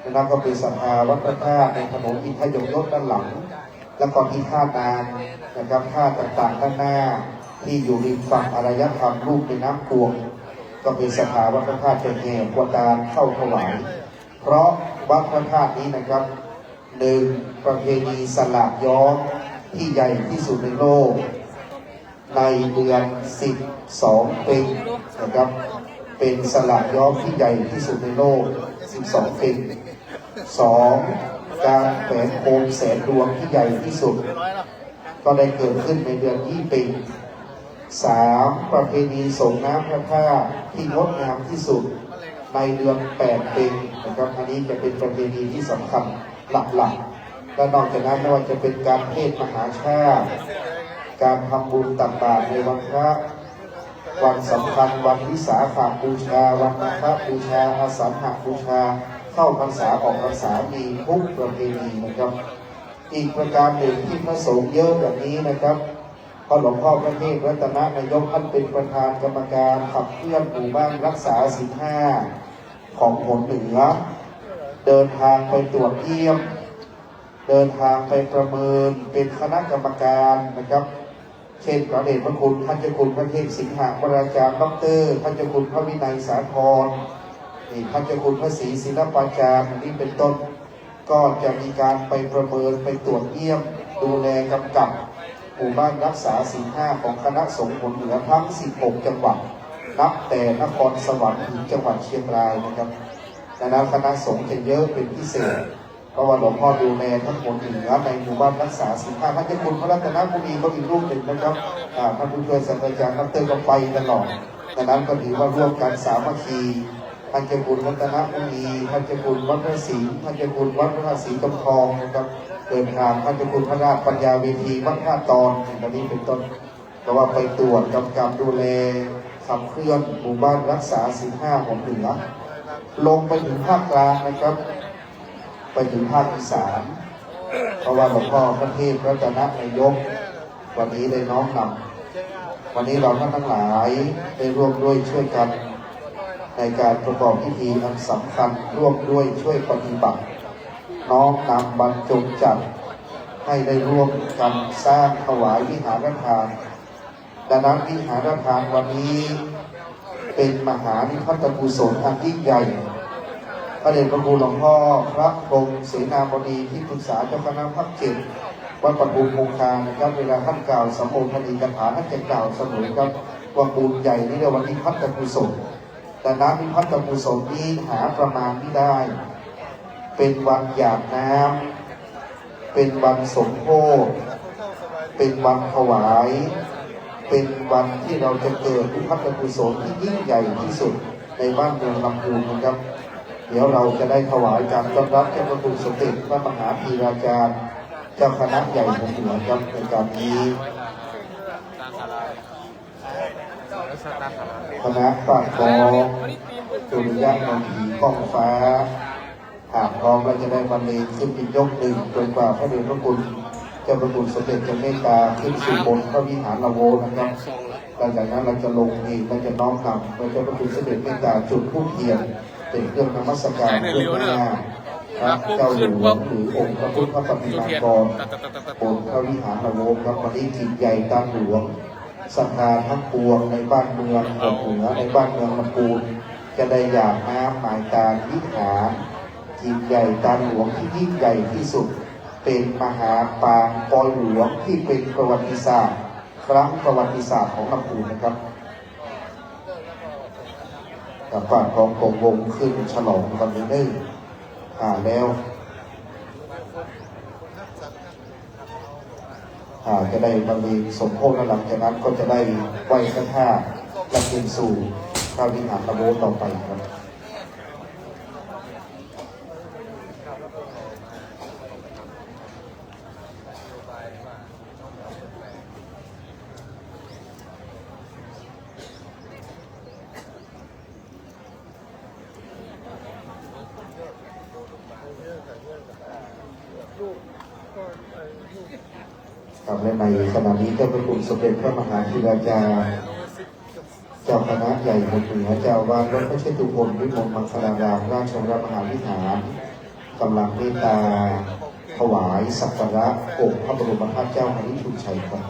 นะครับก็เป็นสภาวัดพระธาตุในถนนอินทยงยศด้านหลังแล้วก็มีท่านางนะครับท่าต่างๆด้านหน้าที่อยู่ริมฝั่งอารยธรรมรูปในน้ำกวงก็เป็นสภาวัดพระธาตุเป็นแห่ขบวนการเข้าถวายเพราะวัดพระธาตุนี้นะครับ1ประเพณีสลากย้อมที่ใหญ่ที่สุดในโลกในเดือน12 ปีนะครับเป็นสลากย้อมที่ใหญ่ที่สุดในโลก12 ปี2การแขวนโคมแสนดวงที่ใหญ่ที่สุดก็ได้เกิดขึ้นในเดือนยี่ปี3ประเพณีส่งน้ำพระธาตุที่งดงามที่สุดในเดือน8 ปีนะครับอันนี้จะเป็นประเพณีที่สำคัญหลักๆและนอกจากนั้นไม่ว่าจะเป็นการเทศน์มหาชาติการทำบุญต่างๆในวันพระวันสำคัญวันวิสาขบูชาวันมาฆบูชาอาสัญหบูชาเข้าพรรษาออกพรรษามีทุกประเพณีนะครับอีกประการหนึ่งที่พระสงฆ์เยอะแบบนี้นะครับเพราะหลวงพ่อพระเทพรัตนนายกท่านเป็นประธานกรรมการขับเคลื่อนหมู่บ้านรักษาศีล 5ของผลเหนือเดินทางไปตรวจเยี่ยมเดินทางไปประเมินเป็นคณะกรรมการนะครับ เช่นพระเดชพระคุณท่านเจ้าคุณพระเทพสิงหวราจารย์ดอกเตอรท่านเจ้าคุณพระวินัยสาธรนี่ท่านเจ้าคุณพระศรีศิลปาจารย์นี่เป็นต้นก็จะมีการไปประเมินไปตรวจเยี่ยมดูแลกำกับหมู่บ้านรักษาศีล5ของคณะสงฆ์ผลเหนือทั้ง16จังหวัดนับแต่นครสวรรค์ถึงจังหวัดเชียงรายนะครับดังนั้นคณะสงฆ์จะเยอะเป็นพิเศษเพราะว่าหลวงพ่อดูแลทั้งหมดเหนือในหมู่บ้านรักษาศีล5ท่านเจ้าคุณพระรัตนบุรีก็อีกรูปหนึ่งนะครับท่านผู้ช่วยศาสตราจารย์ดร.ก็ไปตลอดดังนั้นก็ถือว่าร่วมกันสามัคคีท่านเจ้าคุณรัตนบุรีท่านเจ้าคุณวัดพระศรีท่านเจ้าคุณวัดพระศรีกำทองนะครับเดินทางท่านเจ้าคุณพระราชปัญญาเวทีวัดท่าตอนอันนี้เป็นต้นก็ว่าไปตรวจกำกับดูแลขับเคลื่อนหมู่บ้านรักษาศีล5ของเหนือลงไปถึงภาคกลางนะครับไปถึงภาคอีสานเพราะว่าหลวงพ่อพระเทพรัตนนายกวันนี้ได้น้อมนำวันนี้เราท่านทั้งหลายได้ร่วมด้วยช่วยกันในการประกอบพิธีอันสำคัญร่วมด้วยช่วยปฏิบัติน้อมนำบรรจงจัดให้ได้ร่วมกันสร้างถวายวิหารทานดังนั้นวิหารทานวันนี้เป็นมหานิพพานกุศลอันยิ่งใหญ่พระเดชพระคุณหลวงพ่อพระพรหมเสนาบดีที่ปรึกษาเจ้าคณะภาค7วัดปทุมคงคานะครับเวลาท่านกล่าวสัมโภชนีคาถาท่านจะกล่าวเสมอครับว่าบุญใหญ่นี้ในวันนิพพานกุศลแต่น้ำนิพพานกุศลนี้หาประมาณไม่ได้เป็นวันหยาดน้ำเป็นวันสมโภชเป็นวันถวายเป็นวันที่เราจะเกิดนิพพานกุศลที่ยิ่งใหญ่ที่สุดในบ้านเมืองลำพูนนะครับเดี๋ยวเราจะได้ถวายการต้อนรับเจ้าพระคุณสมเด็จพระมหาธีราจารย์เจ้าคณะใหญ่ของเหนือครับในการนี้คณะปากคลองจุลยะนนทีก้องฟ้าหากพร้อมเราจะได้บรรเลงขึ้นอีกยกหนึ่งจนกว่าพระเดชพระคุณเจ้าพระคุณสมเด็จจะเมตตาขึ้นสู่บนพระวิหารละโวนะครับหลังจากนั้นเราจะลงเองเราจะน้อมนำเราจะพระคุณสมเด็จเมตตาจุดธูปเทียนเป็นเครื่องนมัสการเพื่อหน้าพระเจ้าหลวงหรือองค์พระพุทธปฏิมากรบนพระวิหารละโวครับวันนี้จิตใหญ่ตามหลวงศรัทธาทั้งปวงในบ้านเมืองเหนือในบ้านเมืองลำพูนจะได้อยากน้ำหมายตาวิหารจิตใหญ่ตามหลวงที่ยิ่งใหญ่ที่สุดเป็นมหาปางปอยหลวงที่เป็นประวัติศาสตร์ครั้งประวัติศาสตร์ของลำพูนนะครับกับฝ่ายของกองวงขึ้นฉลองกันเลยแล้วจะได้บรรเลงสมโภชและหลังจากนั้นก็จะได้ไหว้พระธาตุและขึ้นสู่พระวิหารละโวต่อไปครับและในขณะนี้เจ้าพระคุณสมเด็จพระมหาธีราจารย์เจ้าคณะใหญ่บนเหนือเจ้าวาดวัดพระเชตุพนวิมลมังคลารามราชวรมหาวิหารกำลังเมตตาถวายสักการะองค์พระบรมธาตุเจ้าอริชุนชัยครับ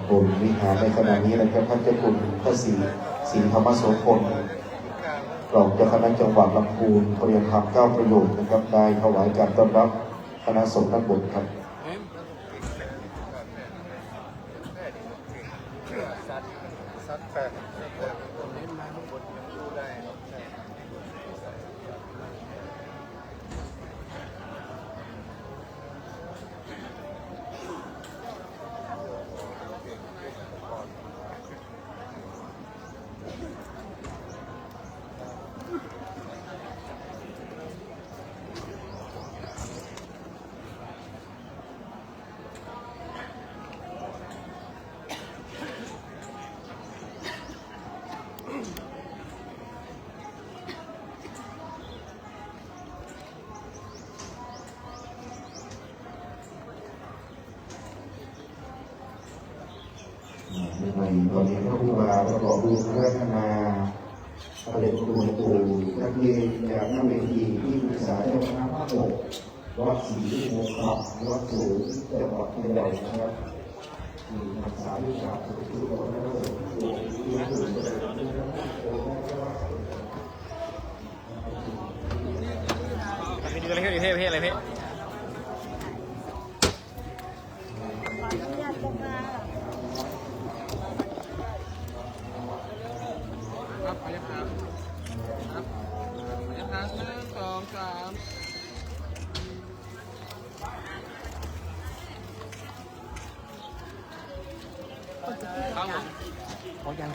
บนวิหารในขณะนี้นะครับท่านเจ้าคุณพระศรีธรรมโสพลรองเจ้าคณะจังหวัดลำพูนเรียนธรรม9ประโยคนะครับได้ถวายการต้อนรับคณะสงฆ์ด้านบนครับ ในตอนนี้พระผู้ว่าประกอบดูพระธนาประเด็นตัวปู่นักเรียนจากนักเรียนที่ปรึกษาเจ้าคณะภาคหกวัดศรีโมกขับวัดสูงจังหวัดเชียงใหม่นะครับมีนักศึกษาวิชาสุขภาพและสุขภาพที่สุดไปดูอะไรพี่อะไรพี่ครับไปยังครับครับไปยังครับ1 2 3ครับผมขอยัง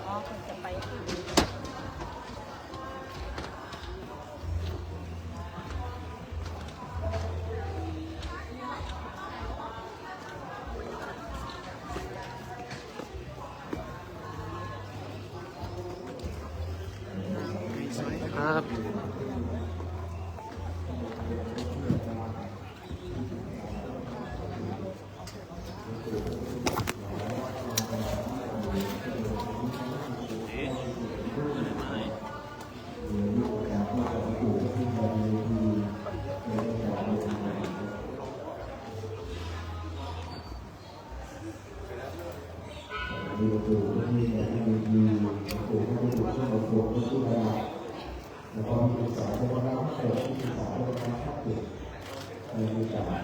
อ๋อคุณจะไปครับ มีตัวมีแต่มีตัวที่ถูกต้องกับตัวที่ถูกต้องแล้วก็มีสายที่เราเปิดมีสายที่เราเปิดมีสาย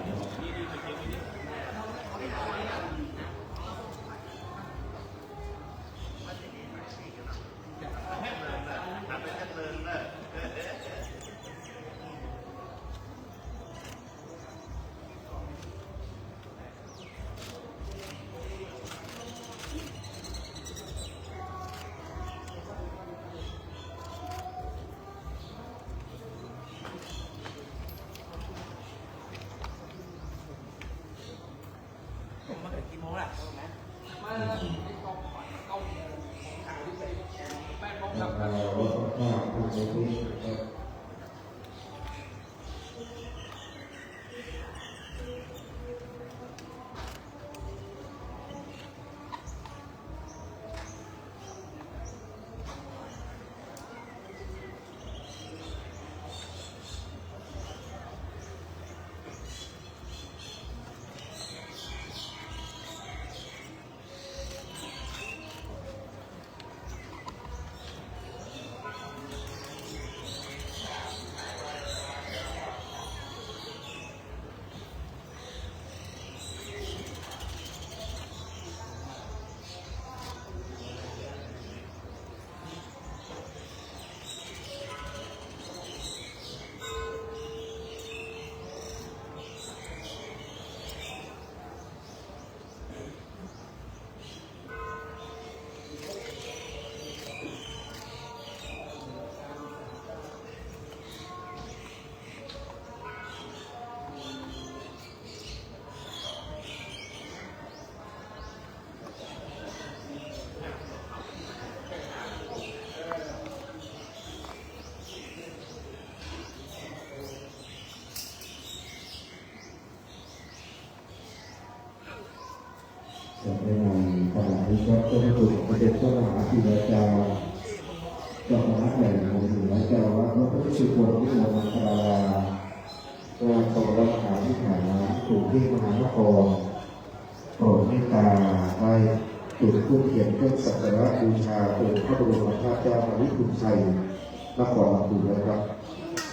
จากในขณะนี้ก็จะถูกประเด็นข้อหาที่อาจารย์เจ้าคณะใหญ่ของถึงและเจ้าว่าพระพุทธชิโกวิโมมังคลาว่าสมรมหาวิหารถูกที่มหานครโปรดเมตตาได้จุดธูปเทียนเครื่องสักการะบูชาองค์พระบรมธาตุเจ้าพระวิสุทธิชัยนครปฐมนะครับ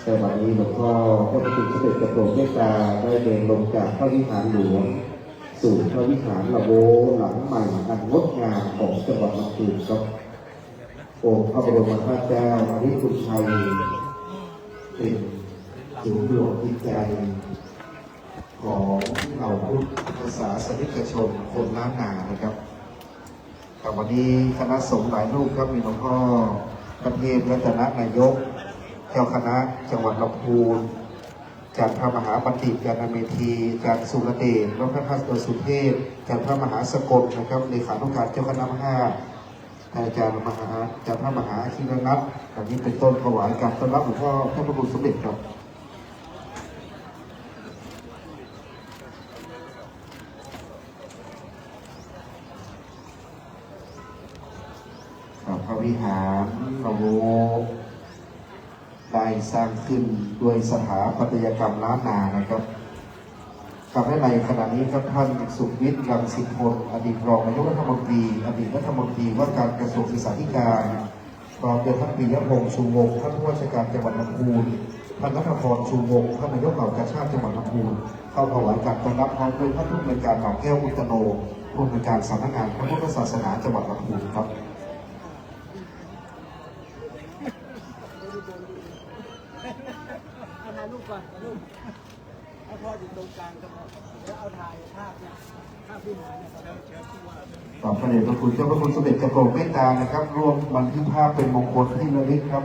แต่วันนี้หลวงพ่อพระพุทธสมเด็จพระโปรดเมตตาได้เดินลงจากพระวิหารหลวงสู่พระวิหารละโวหลังใหม่อันงดงามของจังหวัดลำพูนครับองค์พระบรมธาตุเจ้าพระวิสุทธิชัยเป็นศูนย์รวมจิตใจของเราพุทธศาสนิกชนคนล้านนานะครับแต่วันนี้คณะสงฆ์หลายรูปครับมีหลวงพ่อประเทศรัตนนายกเจ้าคณะจังหวัดลำพูนจากพระมหาบัณฑิตยานเมธีจากสุรเดชวัดพระธาตุสุเทพจากพระมหาสกลนะครับเลขานุการเจ้าคณะ5อาจารย์มหาจากพระมหาธีรนัทแบบนี้เป็นต้นถวายการต้อนรับหลวงพ่อพระบุตรสมเด็จครับ ระวิหารระโวได้สร้างขึ้นด้วยสถาปัตยกรรมล้านนานะครับกับในขณะนี้ครับท่านสุวิทย์รังสิพลอดีตรองนายกรัฐมนตรีอดีตรัฐมนตรีว่าการกระทรวงศึกษาธิการพร้อมด้วยท่านปิยพงษ์ชูวงศ์ท่านผู้ว่าราชการจังหวัดลำพูนท่านนัทพรชูวงศ์ท่านนายกเหล่ากาชาติจังหวัดลำพูนเข้าถวายการต้อนรับพร้อมด้วยท่านผู้อำนวยการหนองแก้วอุตโนผู้อำนวยการสำนักงานพระพุทธศาสนาจังหวัดลำพูนครับถ่ายรูปก่อนถ่ายรูปให้พ่ออยู่ตรงกลางก็พอแล้วเอาถ่ายภาพเนี่ยภาพที่หมายเนี่ยเชิญผู้ว่า ต่อพระเดชพระคุณเจ้าพระคุณสมเด็จเจ้าโปรดเมตตานะครับร่วมบันทึกภาพเป็นมงคลที่ระลึกครับ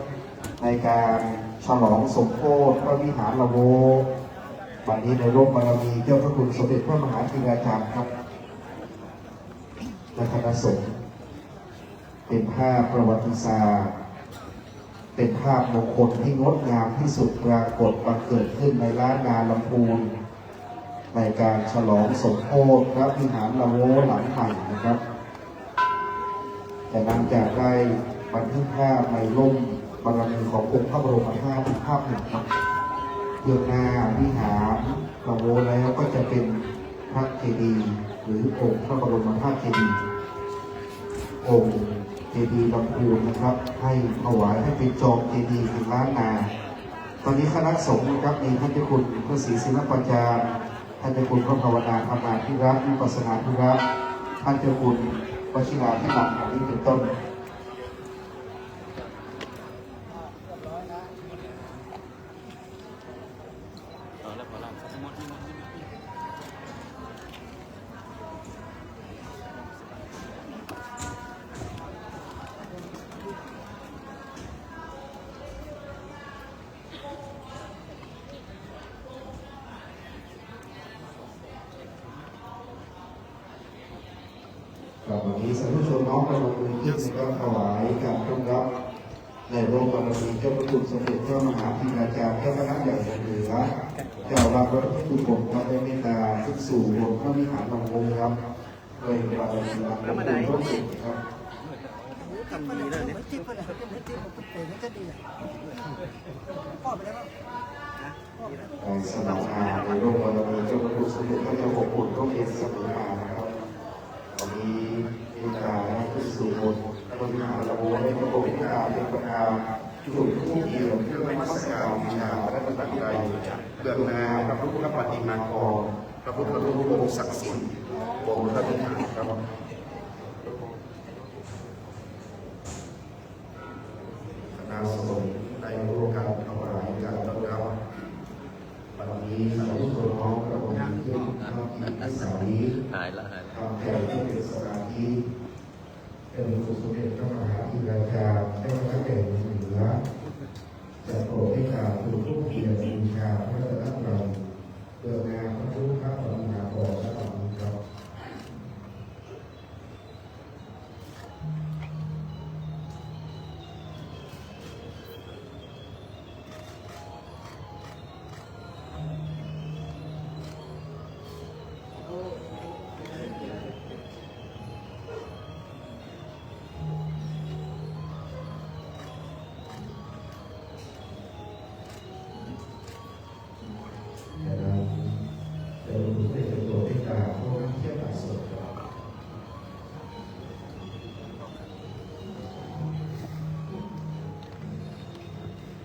ในการฉลองสมโภชพระวิหารละโววันนี้ในร่มบารมีเจ้าพระคุณสมเด็จพระมหาธีราจารย์ครับและคณะสงฆ์เป็นภาพประวัติศาสตร์เป็นภาพมงคลที่งดงามที่สุดปรากฏบังเกิดขึ้นในล้านนาลำพูนในการฉลองสมโภชพระวิหารละโวหลังใหม่นะครับแต่หลังจากได้บันทึกภาพในร่มบารมีขององค์พระบรมธาตุภาพหนึ่งครับเบื้องหน้าวิหารละโวแล้วก็จะเป็นพระเจดีย์หรือองค์พระบรมธาตุเจดีย์องค์เจดีย์ลำพูนนะครับให้ถวายให้เป็นจอมเจดีย์ถึงล้านนาตอนนี้คณะสงฆ์นะครับมีท่านเจ้าคุณพระศรีศิลปัญญาท่านเจ้าคุณพระภาวนาธรรมาธิรัตน์วิปัสสนาธิรัตน์ท่านเจ้าคุณวชิราธิหลังของนี้เป็นต้นวันนี้สาธุชนน้อมกำลังมือขึ้นนะครับถวายการต้อนรับในโรงบารมีเจ้าพระคุณสมเด็จพระมหาธีราจารย์เจ้าคณะใหญ่เหนือเจ้าวัดวัดพุทธมพระเมตตาขึ้นสู่บนพระวิหารลำพูนครับโดยบารมีหลังหลวงปู่ร่มสุขครับ ทำดีเลยเนี่ยจิ๊บเลยจิ๊บผมเตะนี่ก็ดีอ่ะพ่อไปแล้วในสนามอาในโรงบารมีเจ้าพระคุณสมเด็จพระเจ้าอยู่หัวร่มเย็นเสมอมานะครับวันนี้มีการขึ้นสู่บนพระวิหารละโวในพระบรมธาตุเป็นประธานจุดผู้เกี่ยวเพื่อไม่มัสการวิชาและปฏิบัติใดเบื้องหน้าพระพุทธปฏิมากรพระพุทธรูปองค์ศักดิ์สิทธิ์บนพระวิหารครับคณะสงฆ์ได้ร่วมกันถวายการต้อนรับวันนี้สาธุชนน้อมกระบวนการที่ที่สารีทำแผ่ที่เป็นสมาธิเป็นสุสเด็จพระมหาธีราจารย์ได้พระเดชเหนือจะโปรดให้การถูกผู้เกียรติบูชาพระรัตนตรัยเกิดงานพระพุทธพระปฏิมาภรณ์และความดีครับ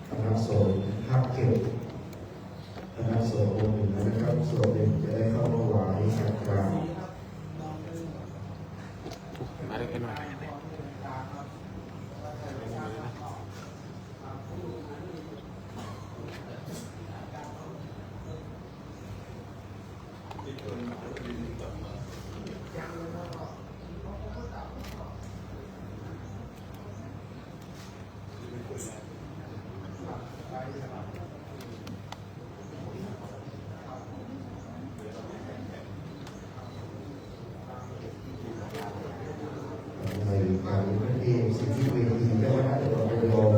คณะสงฆ์ภาคเก็บคณะสงฆ์องค์หนึ่งนะครับส่วนหนึ่งจะได้เข้าถวายสักการะสิ่งที่เวทีและวัฒนธรรมโดยรวม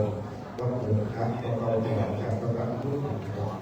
วัดหลวงครับเราได้รับการต้อนรับทุกท่านครับ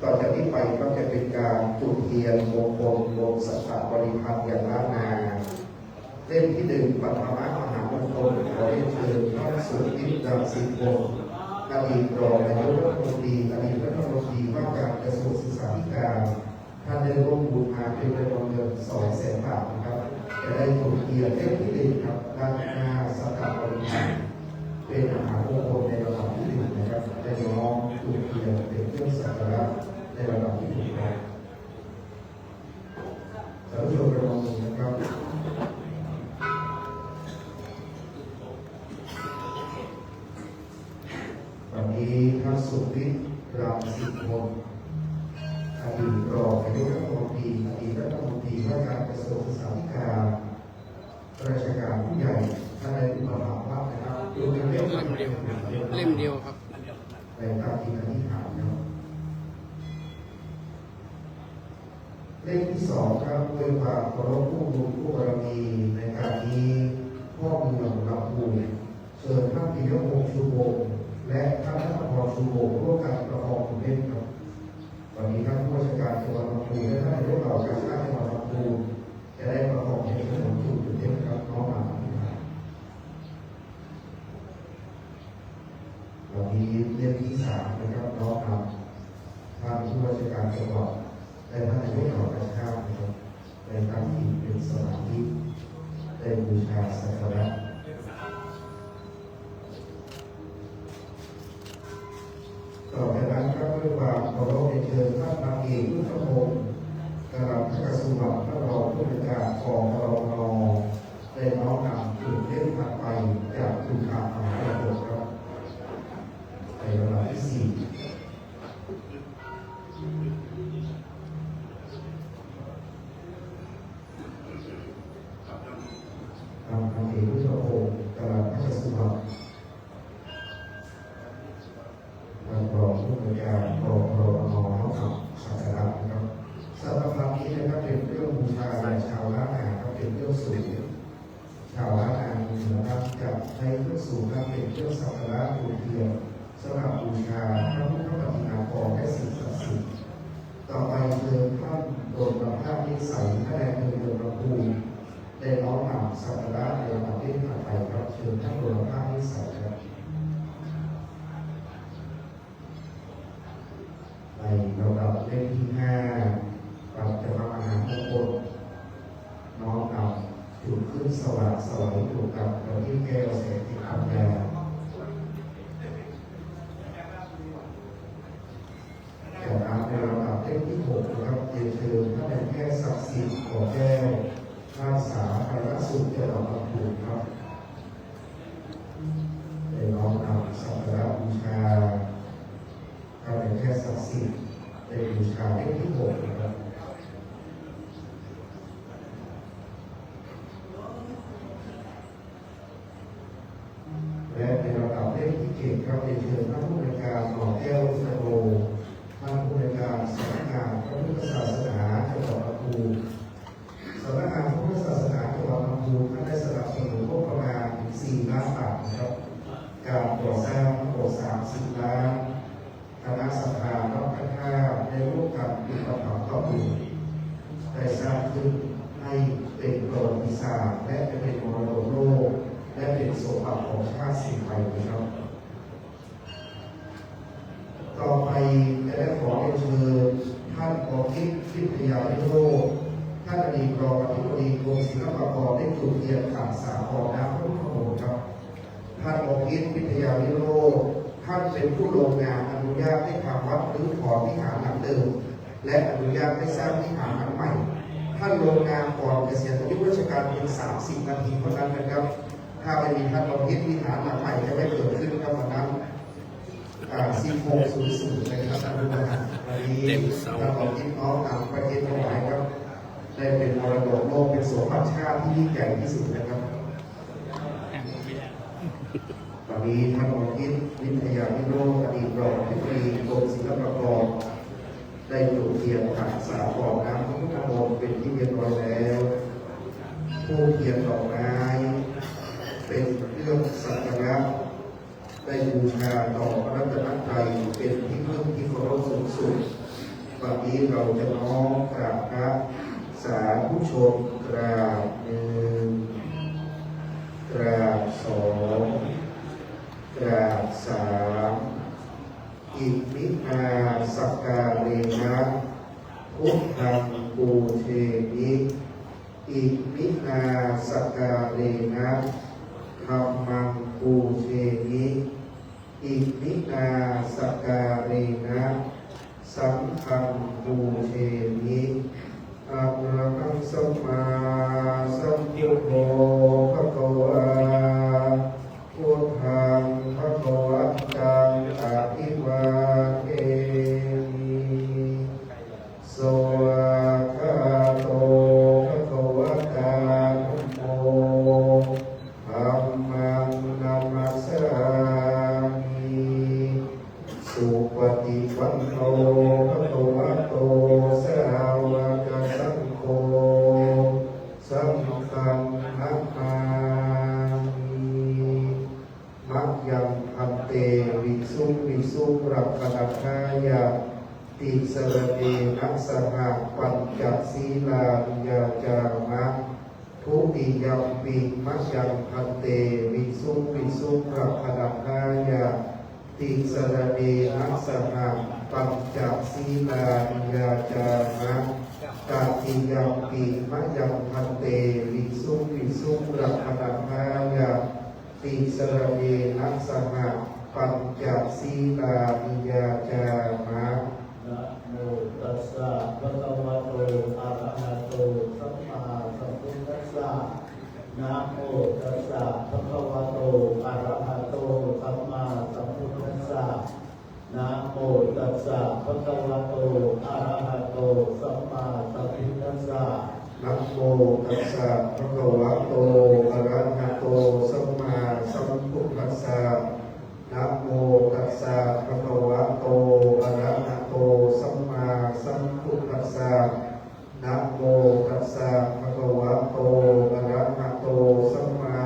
ต่อจากนี้ไปก็จะเป็นการจุดเทียนมงคลลงสัตตบริพันธ์อย่างล้านนาเล่มที่หนึ่งปัทมมหามงคลขอเรียนเชิญท่านสุรินทร์รังสิพงศ์อดีตรองนายกรัฐมนตรีอดีตรัฐมนตรีว่าการกระทรวงศึกษาธิการท่านได้ร่วมบุญมาเป็นจำนวนเงิน200,000 บาทนะครับจะได้จุดเทียนเล่มที่หนึ่งครับด้านหน้าสัตตบริพันธ์เป็นมหามงคลในระดับที่หนึ่งนะครับได้น้อมจุดเทียนเป็นเครื่องสักการะในระดับที่หนึ่งครับท่านผู้ชมระวังนะครับวันนี้ท่านสุรินทร์รังสิพงศ์อดีตรองนายกรัฐมนตรีอดีตรัฐมนตรีว่าการกระทรวงศึกษาธิการราชการผู้ใหญ่ท่านได้อุปถัมภ์รับนะครับดูเป็นเล่มเดียวครับในตามที่อธิษฐานครับเล่มที่สองครับด้วยความเคารพผู้บุญผู้บารมีในการนี้พ่อเมืองลำพูนเชิญท่านปิยพงษ์ชูวงศ์และท่านนัทพรชูวงศ์ร่วมกันประคองคุณเล่นครับวันนี้ท่านผู้ว่าราชการจังหวัดลำพูนและท่านนายกเหล่ากาชาติจังหวัดลำพูนจะได้ประคองให้ถนนจุดคุณเล่นครับน้องหมาวันนี้เรื่องที่3นะครับน้องนำท่านผู้ว่าราชการจังหวัดและท่านนายกเหล่ากาชาตินะครับในตั้งที่เป็นสถานที่ได้บูชาสักการะต่อจากนั้นก็ด้วยความเคารพเชิญท่านนางเอกพุทธพงศ์กำลังพระกสุวรรณท่านรองผู้ว่าการกองรมนได้น้อมนำจุดเล่นถัดไปจากทุนทางมหาวิทยาลัยครับในระดับที่4ทางนางเอกพุทธพงศ์กำลังพระกสุวรรณรองผู้บริการกองรมนนะครับสักการะนะครับสำหรับครั้งนี้นะครับเป็นเรื่องบูชาชาวล้านนาครับเป็นเรื่องสูงชาวล้านนานะครับจะใช้เครื่องสูงนั้นเป็นเครื่องสักการะบูเทียนสำหรับบูชาพระพุทธปฏิมากรและสิ่งศักดิ์สิทธิ์ต่อไปเชิญท่านโดนประภาพนิสัยท่านแดงเมืองลำพูนได้น้อมนำสักการะในประเทศไทยครับเชิญท่านโดนประภาพนิสัยครับในระดับเล่มที่5เราจะมามหามงคลน้อมนำจุดขึ้นสว่างสวัยถูกกับพระที่แก้วแสงที่คำยาจากนั้นในระดับเล่มที่6นะครับเรียนเชิญท่านนายแพทย์ศักดิ์สิทธิ์ขอแก้วท่านสาธารณสุขจังหวัดลำพูนครับได้น้อมนำสักการะบูชาท่านนายแพทย์ศักดิ์สิทธิ์ในบูชาเล่มที่6นะครับและในระดับเล่มที่7ครับเรียนเชิญท่านผู้บริการหมอแก้วสโรท่านผู้บริการสำนักงานพระพุทธศาสนาจังหวัดลำพูนสำนักงานพระพุทธศาสนาจังหวัดลำพูนท่านได้สนับสนุนงบประมาณถึง4 ล้านบาทนะครับการก่อสร้างทั้งหมด30 ล้านคณะศรัทธารับพระธาตุได้ร่วมกันอุปถัมภ์ต่อบุญได้สร้างขึ้นให้เป็นประวัติศาสตร์และเป็นมรดกโลกและเป็นสมบัติของชาติสิ่งไทยนะครับต่อไปจะได้ขอเรียนเชิญท่านปคิดวิทยาวิโรจน์ท่านอดีตรองอธิบดีกรมศิลปากรได้จุดเทียนขันสาครน้ำพระพุทธมนต์ครับท่านปคิดวิทยาวิโรจน์ท่านเป็นผู้ลงนามอนุญาตให้ทำวัดรื้อถอนวิหารหลังเดิมและอนุญาตให้สร้างวิหารหลังใหม่ท่านลงนามก่อนเกษียณอายุราชการเพียง30 นาทีเท่านั้นนะครับถ้าไม่มีท่านปคิดวิหารหลังใหม่จะไม่เกิดขึ้นครับวันนั้น1600นะครับท่านผู้บริหารวันนี้ท่านปคิดน้อมนำประเทศทั้งหลายครับได้เป็นมรดกโลกเป็นสมบัติชาติที่ยิ่งใหญ่ที่สุดนะครับวันนี้ท่านปคิดวิทยาวิโรจน์อดีตรองอธิบดีกรมศิลปากรได้จุดเทียนขันสาครน้ำพระพุทธมนต์เป็นที่เรียบร้อยแล้วผู้เทียนดอกไม้เป็นเครื่องสักการะได้บูชาต่อพระรัตนตรัยเป็นที่พึ่งที่เคารพสูงสุด นี้เราจะน้อมกราบพระสาธุชนกราบหนึ่งกราบสองกราบสามอิมินาสักการเรนะพุทธังปูเทมิอิมินาสักการเรนะธัมมังปูเทมิอิมินาสักการเรนะสังฆังปูเทมิอะระหังสัมมาสัมพุทโธภะคะวาพุทธังภะคะวันตังอะภิวาเทมิสวากขาโตภะคะวะตาธัมโมธัมมังนัมมัสสามิสุปฏิปันโนภะคะวะโตสาวกสังโฆสังฆังนะมามิมัจยังพันเตวิสุรักขณทายะติสรเนนัสสหะปัญจศีลานิยาจามะทุติยัมปิมัจยังพันเตวิสุรักขณทายะติสรเนนัสสหะปัญจศีลานิยาจามะตติยัมปิมัจยังพันเตวิสุรักขณทายะติสรเนนัสสหะปัญจศีลานิยาจามะนะโมตัสสะภะคะวะโตอะระหะโตสัมมาสัมพุทธัสสะนะโมตัสสะภะคะวะโตอะระหะโตสัมมาสัมพุทธัสสะนะโมตัสสะภะคะวะโตอะระหะโตสัมมาสัมพุทธัสสะนะโมตัสสะภะคะวะโตอะระหะโตสัมมาสัมพุทธัสสะนะโมตัสสะภะคะวะโตอะระหะโตสัมมาสัมพุทธัสสะนะโมตัสสะภะคะวะโตอะระหะโตสัมมา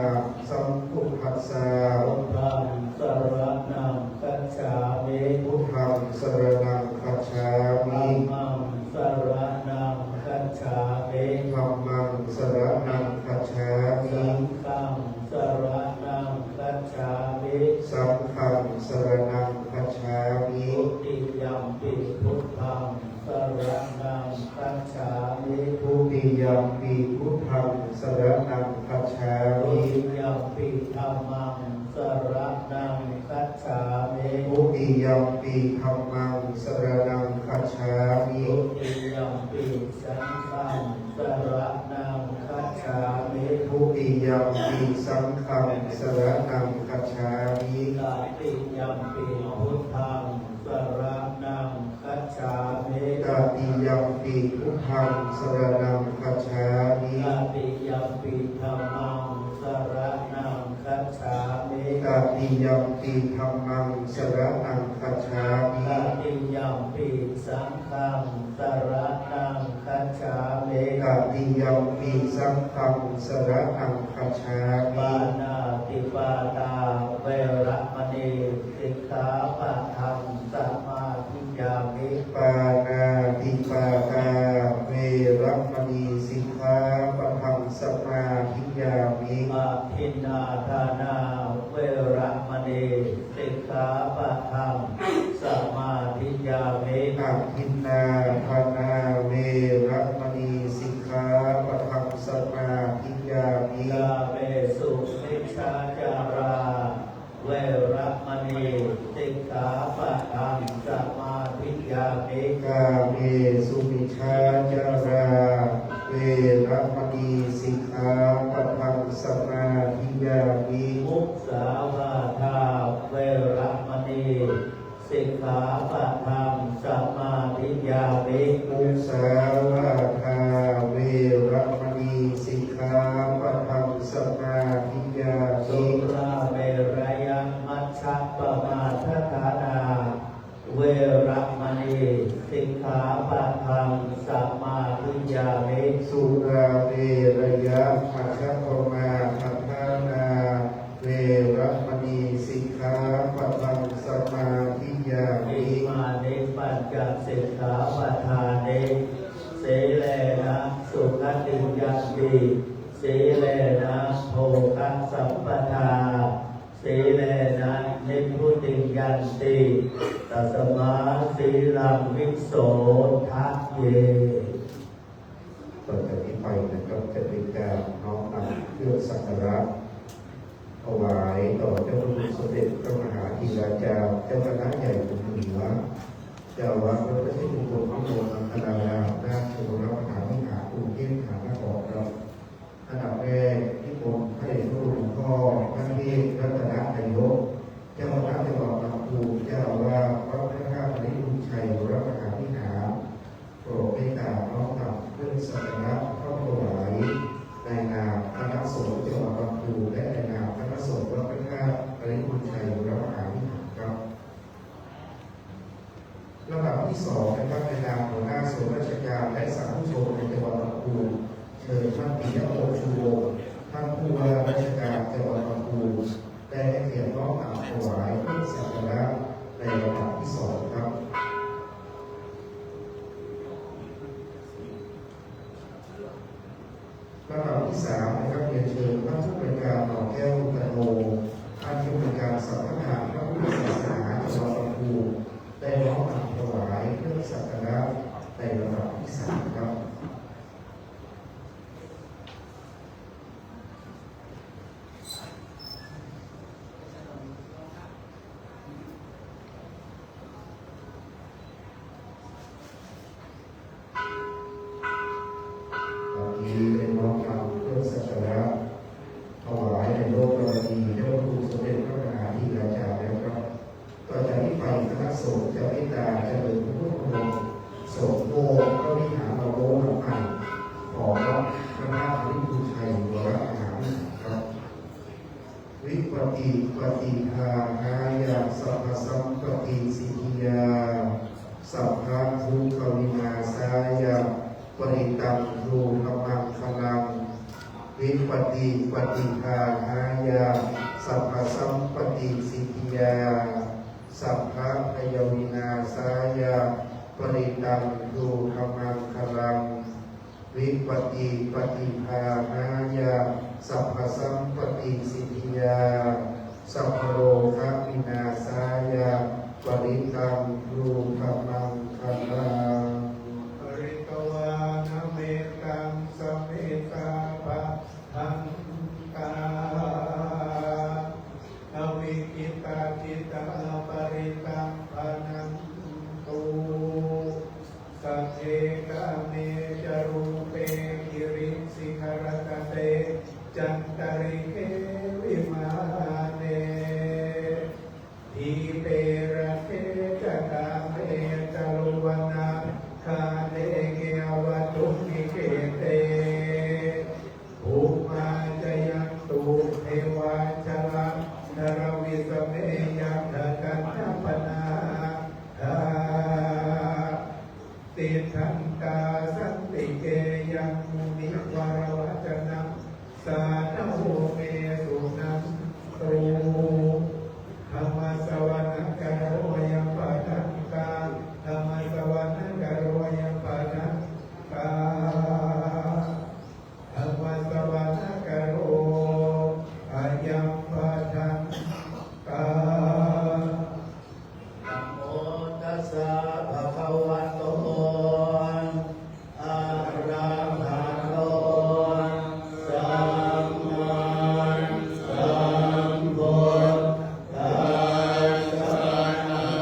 สัมพุทธัสสะพุทธังสรณังคัจฉามิพุทธังสรณังคัจฉามิธัมมังสรณังคัจฉามิธัมมังสรณังคัจฉามิสังฆังสรณังคัจฉามิสังฆังสรณังคัจฉามิทุติยัมปิพุทธังสรณังคัจฉามิทุติยัมปิพุทธังสรณังคัจฉามิทุติยัมปิธัมมังสรณังคัจฉามิทุติยัมปิธัมมังสรณังคัจฉามิทุติยัมปิสังฆังสรณังคัจฉามิทุติยัมปิสังฆังสรณังคัจฉามิตติยัมปิพุทธังสรณังคัจฉามิตติยัมปิพุทธังสรณังคัจฉามิตติยัมปิธัมมังสรณังคัจฉามิตติยัมปิธัมมังสรณังคัจฉามิตติยัมปิสังฆังสรณังคัจฉามิตติยัมปิสังฆังสรณังคัจฉามิปานาติปาตาเวรมณีสิกขาปะทังสมาธิยามิปานาติปาตาเวรมณีสิกขาปะทังสมาธิยามิอาทินนาทานาเวรมณีสิกขาปะทังสมาธิยามิอาทินนาทานาเวรมณีสิกขาปะทังสมาธิยามิกาเมสุมิชฌาจาราเวรมณีสิกขาปะทังสมาธิยามิกาเมสุมิชฌาจาราเวรมณีสิกขาปะทังสมาธิยามิมุสาวาทาเวรมณีสิกขาปะทังสมาธิยามิมุสาวาทาเวรมณีสิกขาปะทังสมาธิยามิสุราเมรยังมัชฌัปปมาทฐานาเวรมณีสิกขาปะทังสมาธิยามิสุราเมรยังมัชฌัปปมาทฐานาเวรมณีสิกขาปะทังสมาธิยามิอิมานิปัญจสิกขา ปทานิสีเลนะสุขติยันติสีเลนะโภคัสสัมปทาสีเลนะนิพพุติยันติตัสมาสีลังวิโสทัพเยต่อจากนี้ไปนะครับจะเป็นการน้อมนำเครื่องสักการะถวายต่อเจ้าพระคุณสมเด็จพระมหาธีราจารย์เจ้าคณะใหญ่กรุงเหนือเจ้าวัดพระพุทธมงคลพระบรมคณาญาณชมรมหาวิหารกรุงเทพมหานครครับอันดับแรกที่ผมพระเดชพระคุณหลวงพ่อพระเทพรัตนนายกเจ้าคณะจังหวัดลำพูนเจ้าว่าวัดพระธาตุปริพุนชัยวรมหาวิหารโปรดได้กล่าวน้อมนำเครื่องสักการะเข้าถวายในนามคณะสงฆ์จังหวัดลำพูนและในนามคณะสงฆ์วัดพระธาตุปริพุนชัยวรมหาวิหารครับลำดับที่2นะครับในนามหัวหน้าส่วนราชการและสาธุชนในจังหวัดลำพูนเชิญท่านปิยะโอชูวงศ์ท่านผู้ว่าราชการจังหวัดลำพูนได้ให้เกียรติน้อมนำถวายเครื่องสักการะในลำดับที่2ครับลำดับที่3นะครับเรียนเชิญท่านผู้บริการหน่อแก้วอุตโนท่านผู้บริการสำนักงานพระพุทธศาสนาจังหวัดลำพูนได้น้อมนำถวายเครื่องสักการะในลำดับที่3ครับถวายในโลกกรณีเจ้าพระคุณสมเด็จพระมหาธีราจารย์แล้วครับต่อจากนี้ไปคณะสงฆ์จะเมตตาเจริญพระพุทธมนต์สงฆ์โลกพระวิหารเราโลกใหม่ของพระธาตุปริพุนชัยวรมหาวิหารครับวิปติปฏิภาหายาสัพพสัมปติสิทธิยาสัพพะทุกขวินาศายาปริตังรูปมังคลังวิปติปฏิภาหายาสัพพสัมปติสิทธิยาสัพพะพยวินาศายาปริตังรูปมังคลังวิปติปฏิภาหายาสัพพสัมปติสิทธิยาสัพพโลกวินาศายาปริตังรูปมังคลังปริตวานะเมตังสัมเมตาปะทังกาอวิกิตาจิตาปริตังปานันตุสัพเพกะเมจารูเปกิริสิขารตเตจันตริเกวิมาเนทีเประเทจตาเมจารุวนาคาเนเกวัตุนิเกเตภูมาจยันตุเทวาชลังนรวิสเมยัมะกันธปนาติทันตาสันติเกยังมุนิวารวัจนังสาธุเมสุนันตุธรรมสวรรค์กโรยังปะทังกาธรรมสวรรค์กโรยังปะทังกาธรรมสวรรค์กโรยังปะทังกานะโมตัสสะภะคะวะโตอะระหะโตสัมมาสัมพุทธัสสะ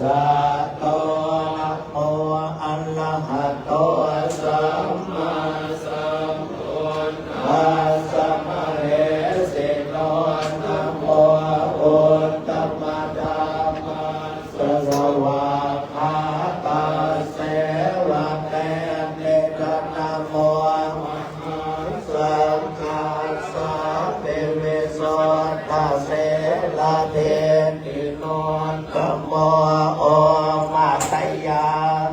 สัตโตนะโมอะระหะโตสัมมาสัมพุทธัสสะมะเหสิโนนะโมพุทธมัดดามาสสวะหาตาเสวะเตเนตนะโมสังฆาสาเตเวโสตาเสลาเทติโนตโมโอมาตยา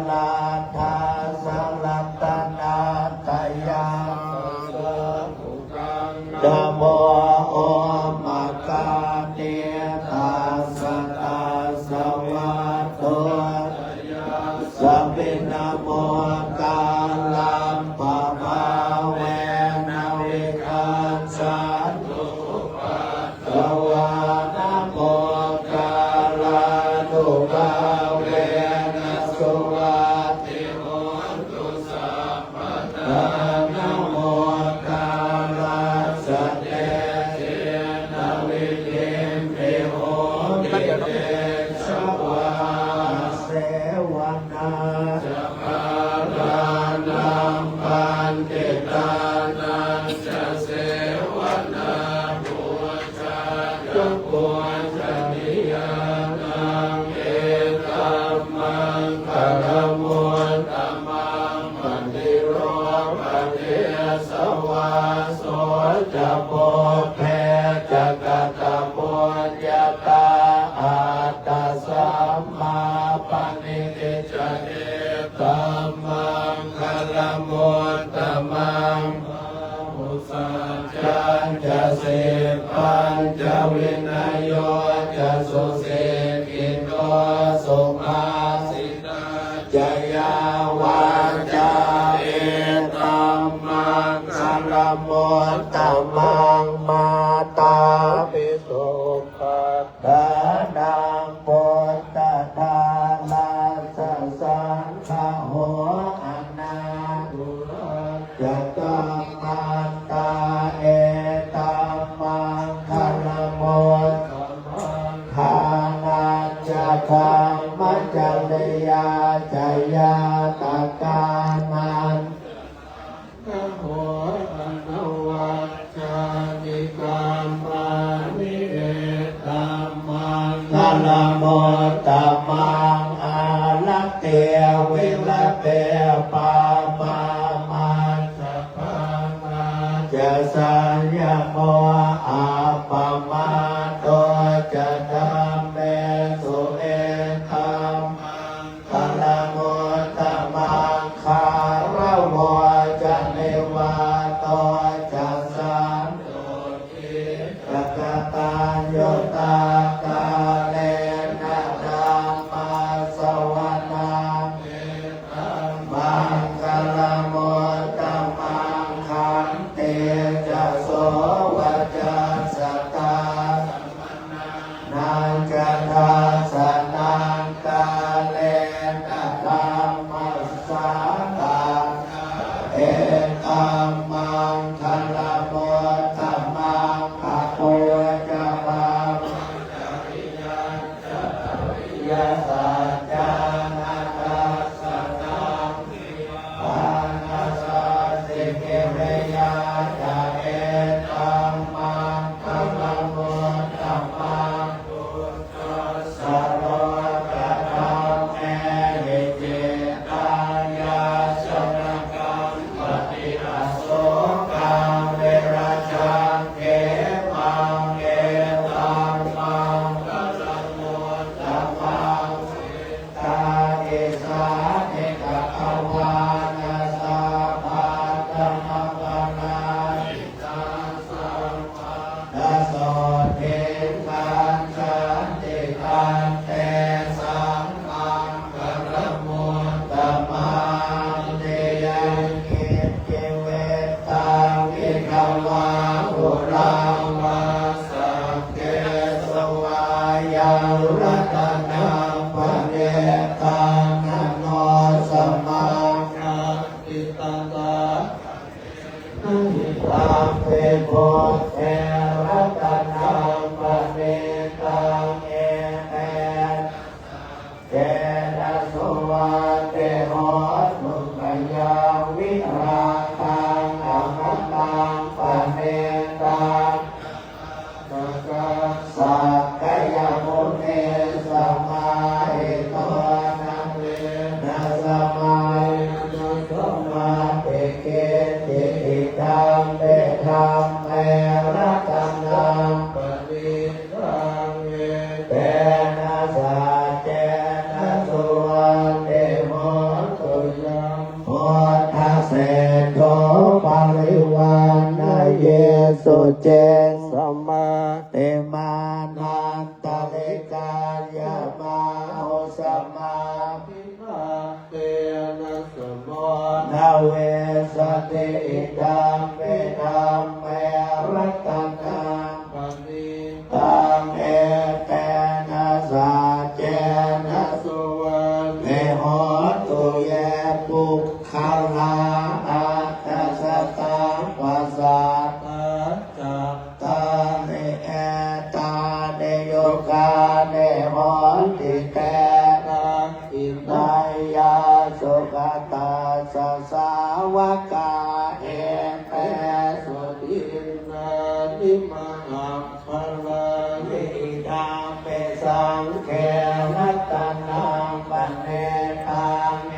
ลาทาสังลัตตนาตยานะโมโอมาคาเนตาสตาสวัตโตสัพพินะโมกาลัมปะภาเวนะวิคัสสันตุปัสสวะนะโมกาลานุภาเวนะสุวัตติโหตุสัพพะทานะโมกาลาสเตเจนะวิลิมปิโหติเตชวาเสวนาจะพารานังปันติตานังจะเสวนาบูชาทุกควรจะนิยานังเอตัมมังคารมุตตมังปฏิโรปฏิสวาโสจะโพเพจะกตโมยตาอัตตสัมมาปณิทิจเนตัมมังคารมุตตมังมุสัจจันจะสิปัญจวินัยโยจะสุสิกิโตสุมาสิตาจยาวาจาเอตัมมังคารมุตตมังมาตาปิสุขตานังปุตตะทานาสสังฆะโหอนาตุจะตัมมันตาเอตัมมังคารมุตตมังทานาจะธรรมจัลยาจยาตกามันนะโมอะระวัจจานิกรรมานิเอตัมมังคารมุตตมังอาลักเตวิลัเตปามามันสัพพะมาจะสัญญโมอาปมาโตจะธัมเมสุเอตัมมังคารมุตตมังคารวะจะเนวาโตจะสันตุทิจะกตาโยตากาเลนะธัมมาสวนาเมตัมมังค สุเจง สัมมาเตมานันตะเลกายามาโอสมาภิมาเตนะสมโมนาเวสติอิดัมเมธัมเมรัตนังปณิตังเอเตนะสาเจนะสุวรรณเมหอตุเยปุคคลาอัตตสตังปัสสะจักตาเนเอตาเนโยกาเนหอนติเตนะอินทายาสุขตาสสาวกาเอเตสุตินานิมังพลังนิดาเปสังเขรัตนังปันเนตังเน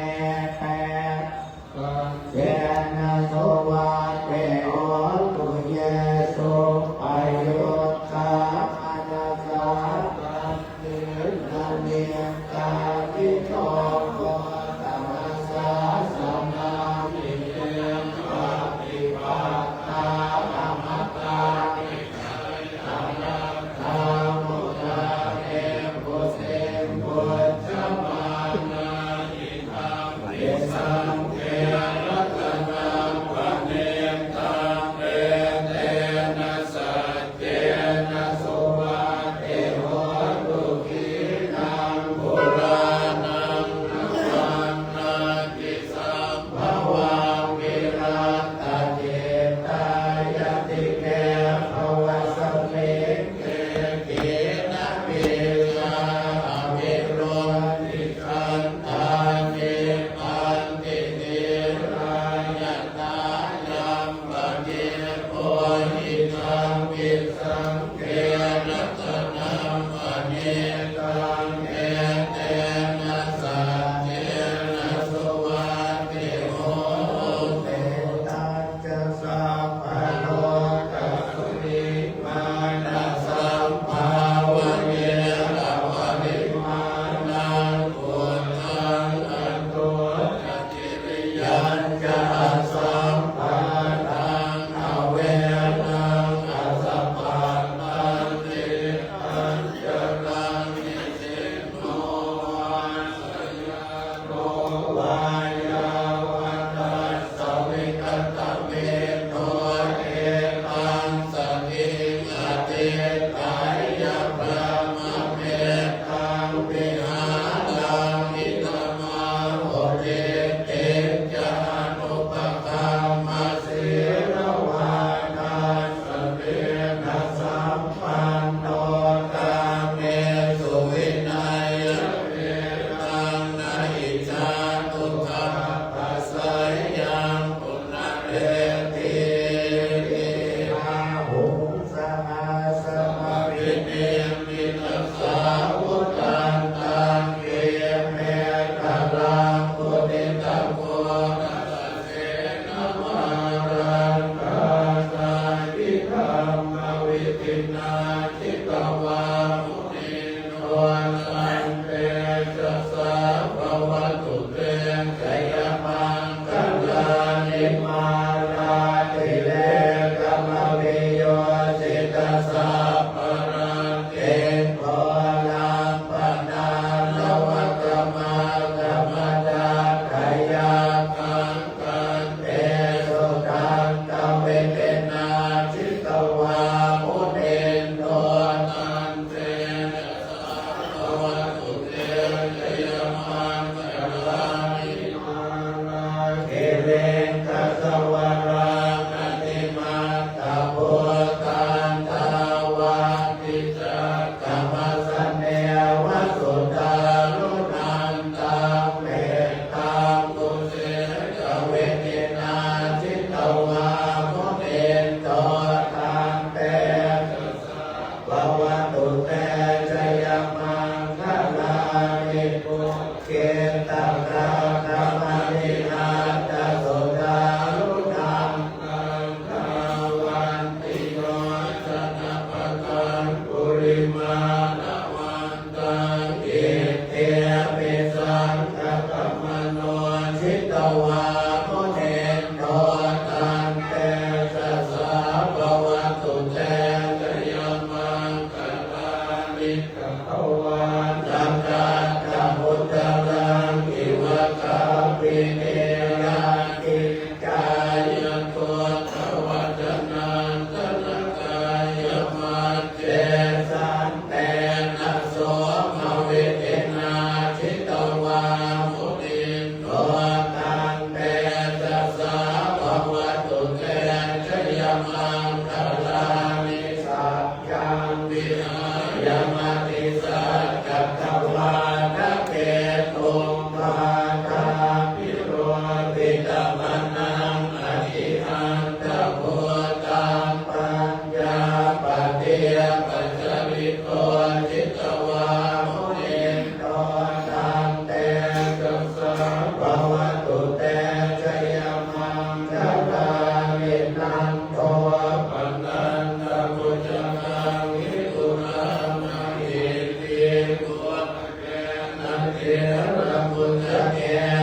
ระพุทธเก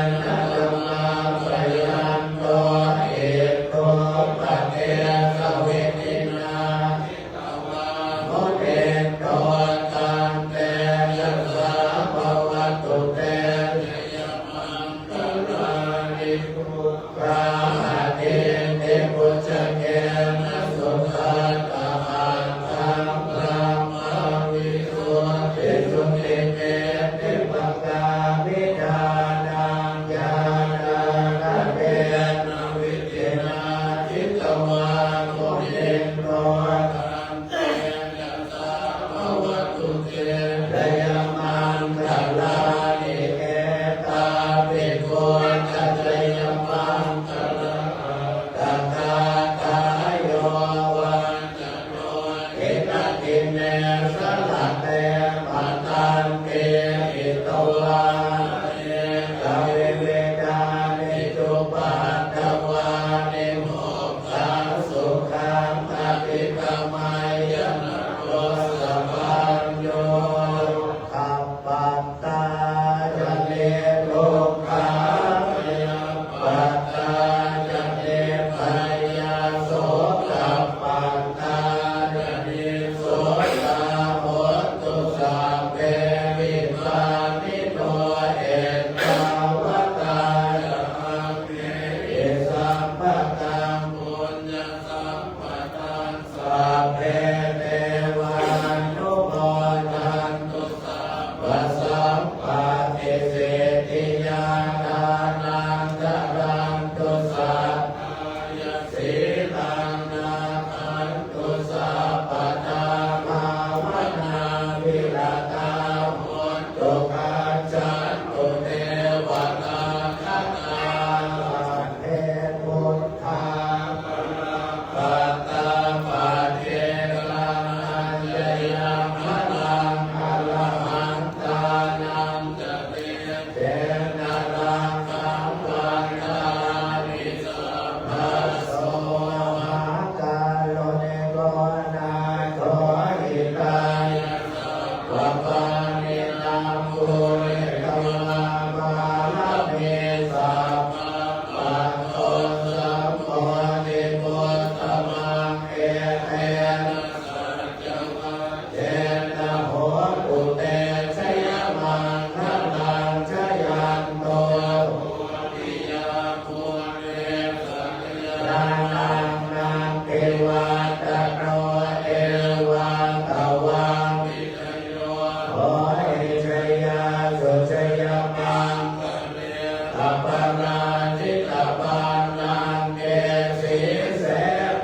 ณฑ์ธรรมาปยันโตเอโตปะเทสเวทินาโมเตโตตันเตยัสสะภวัตุเตยมังคลานิภูปาเทเตปุจเกณฑ์สุขัตตาธัมมังวิสุทธิสุติเตติปกาวิดานังญาณาเตนะวิเทนาทิตวาโมเดโนตันเตยัสสะภวัตุเตเตยมังคลานิเกตาภิกขุตัจจยมังคลาตัตถาคายโยวันจโนเอตติเมสลัตเตปัตตันเตอิตวาเอกเวเวดานิจุปัตตวานิโมกขังสุขังอภิกรมัยยนะโรสปัญโยขัปปัตตาจะเลโลกาปัตตาจะเลพยาโสขัปปัตตาจะนิโสตาโหตุสัพเพวิปานิโนเอตาวตาจะมังเนอิสัมปะตังปุญญสัมปะตังสัพเพเทวานุโมทันตุสัพพะสัมปะเทเสติญาณานังกรันตุสัพพายสีลังนาคันตุสัพพะธรรมาวนาวิรตาโหนตุกัจจันตุเทวตาคตาเทพุทธาปัตตาปัจเจกังอัญญยังพลังอรหันตานังจะเตเตนะรังคัมปันตานิสัพพะโสหากาโลเนโกนาโตหิตายสัพพปานินังปุเรกมามาลเมสัพพะปัตโตสัมโพธิมุตตมังเอเตนะสัจจวัตเจนะโหตุเตชยมังคลังชยันโตโหติยาภูเรสัจยานังนังเทวาตโนเอวาตวังวิทโยโหติชยาสุชยมังคะเลตัปปะราชิตปันนังเกสีเส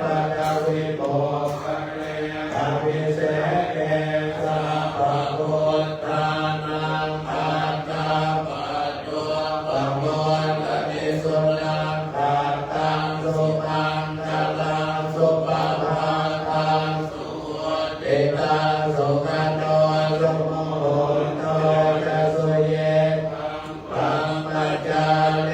ปะดาวิโภคะเลอภิเสเกสัพพะพุทธานังปัตตาปัตโตปะโมทติสุนังปัตตังสุปังคลังสุปะภาตังสุติตังสุขันโตสุโมโหโตจะสุเยปังปัจจาเล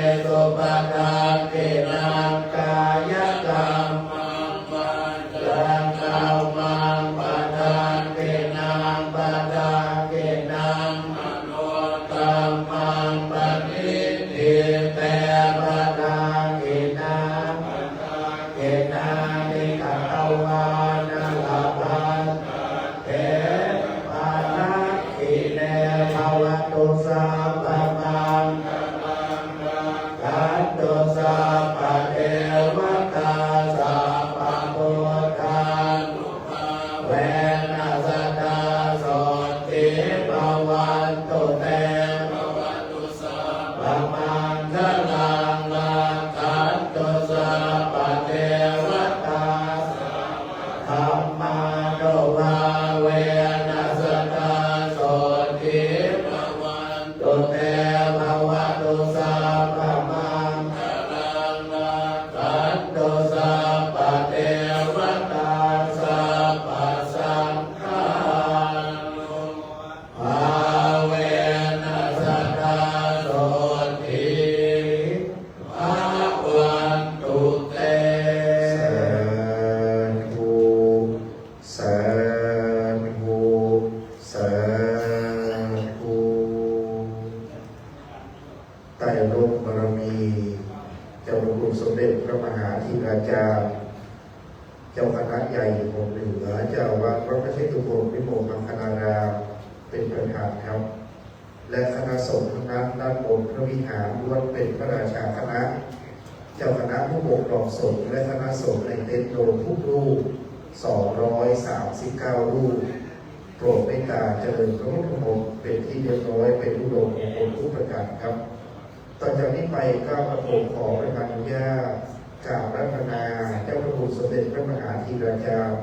ใต้ร่มบารมี เจ้าพระคุณสมเด็จพระมหาธีราจารย์เจ้าคณะใหญ่ของเหนือเจ้าวัดพระพระเชตุพนวิโมกขันธารามเป็นประธานครับ และคณะสงฆ์ทั้งนั้นด้านบนพระวิหารล้วนเป็นพระราชาคณะ เจ้าคณะผู้ปกครองสงฆ์และคณะสงฆ์ในเต็นท์โดมทุกรูป239 รูปโปรดเมตตาเจริญพระพุทธมนต์เป็นที่เรียบร้อยเป็นอุดมมงคลทุกประการครับต่อจากนี้ไปก้าวกระโปรงขอประทานอนุญาตกราบรัตนาเจ้าพระคุณสมเด็จพระมหาธีราจารย์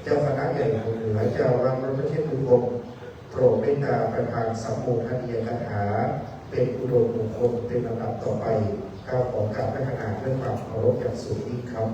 เจ้าคณะใหญ่ของเหนือเจ้าวัดพระพระเชตุพนโปรดเมตตาประทานสัมโมทนียคาถาเป็นอุดมมงคลเป็นลำดับต่อไปก้าวของการพัฒนาเรื่องความเคารพอย่างสูงยิ่งครับ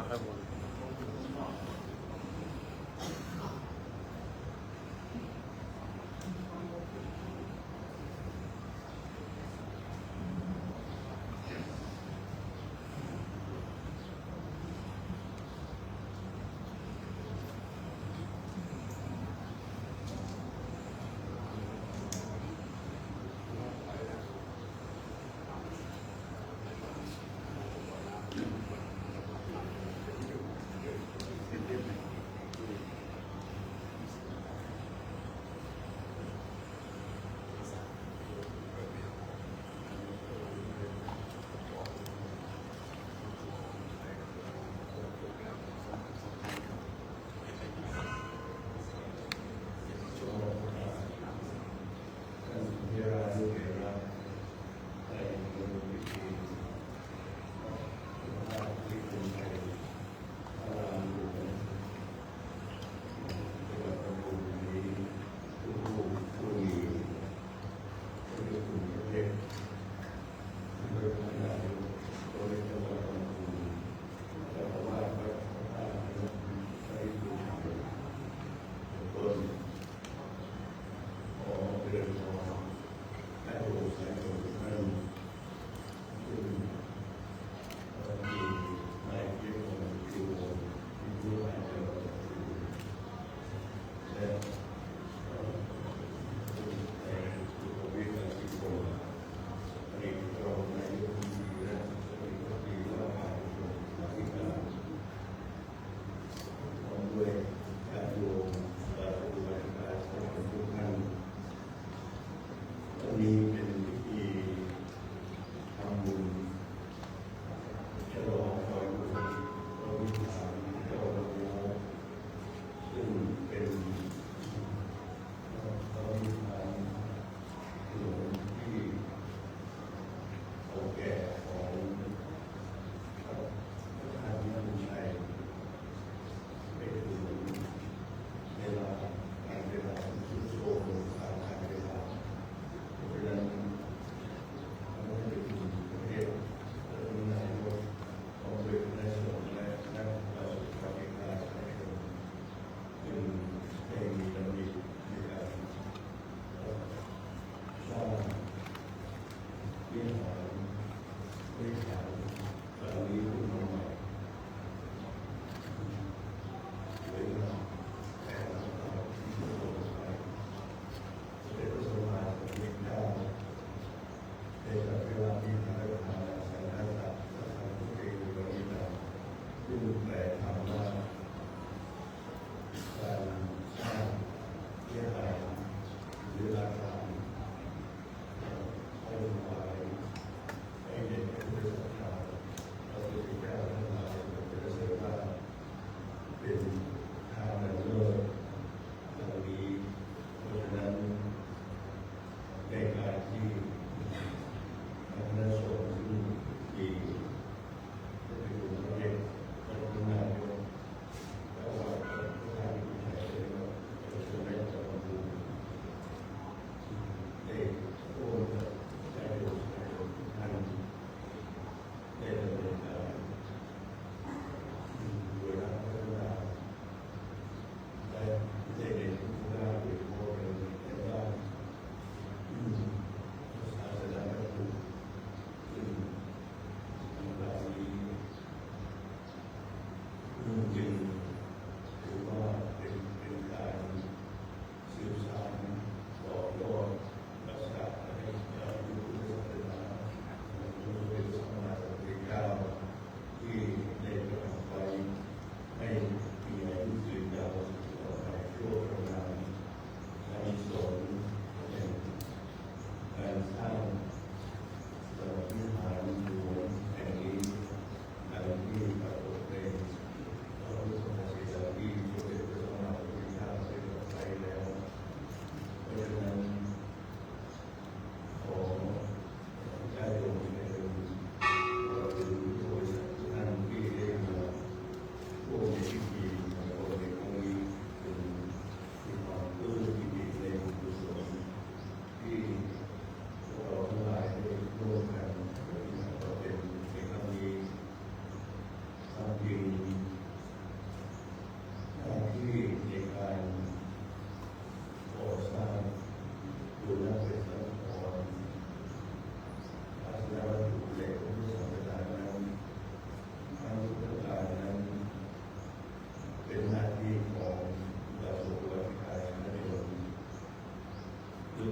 ครับผม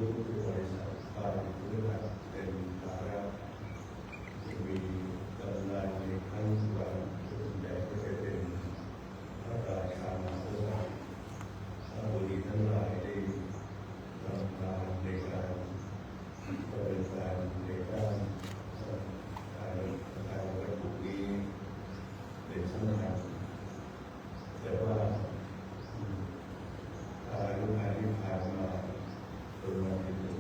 ทุกบริษัทไปเพื่อเป็นภาระที่มีกำลังในขั้นวันส่วนใหญ่ก็จะเป็นพระราชามาโบราณพระบุตรทั้งหลายได้ทำการในการบริการในการระบุนี้เป็นสำคัญแต่ว่าการงานที่ผ่านมาตัวเราเป็น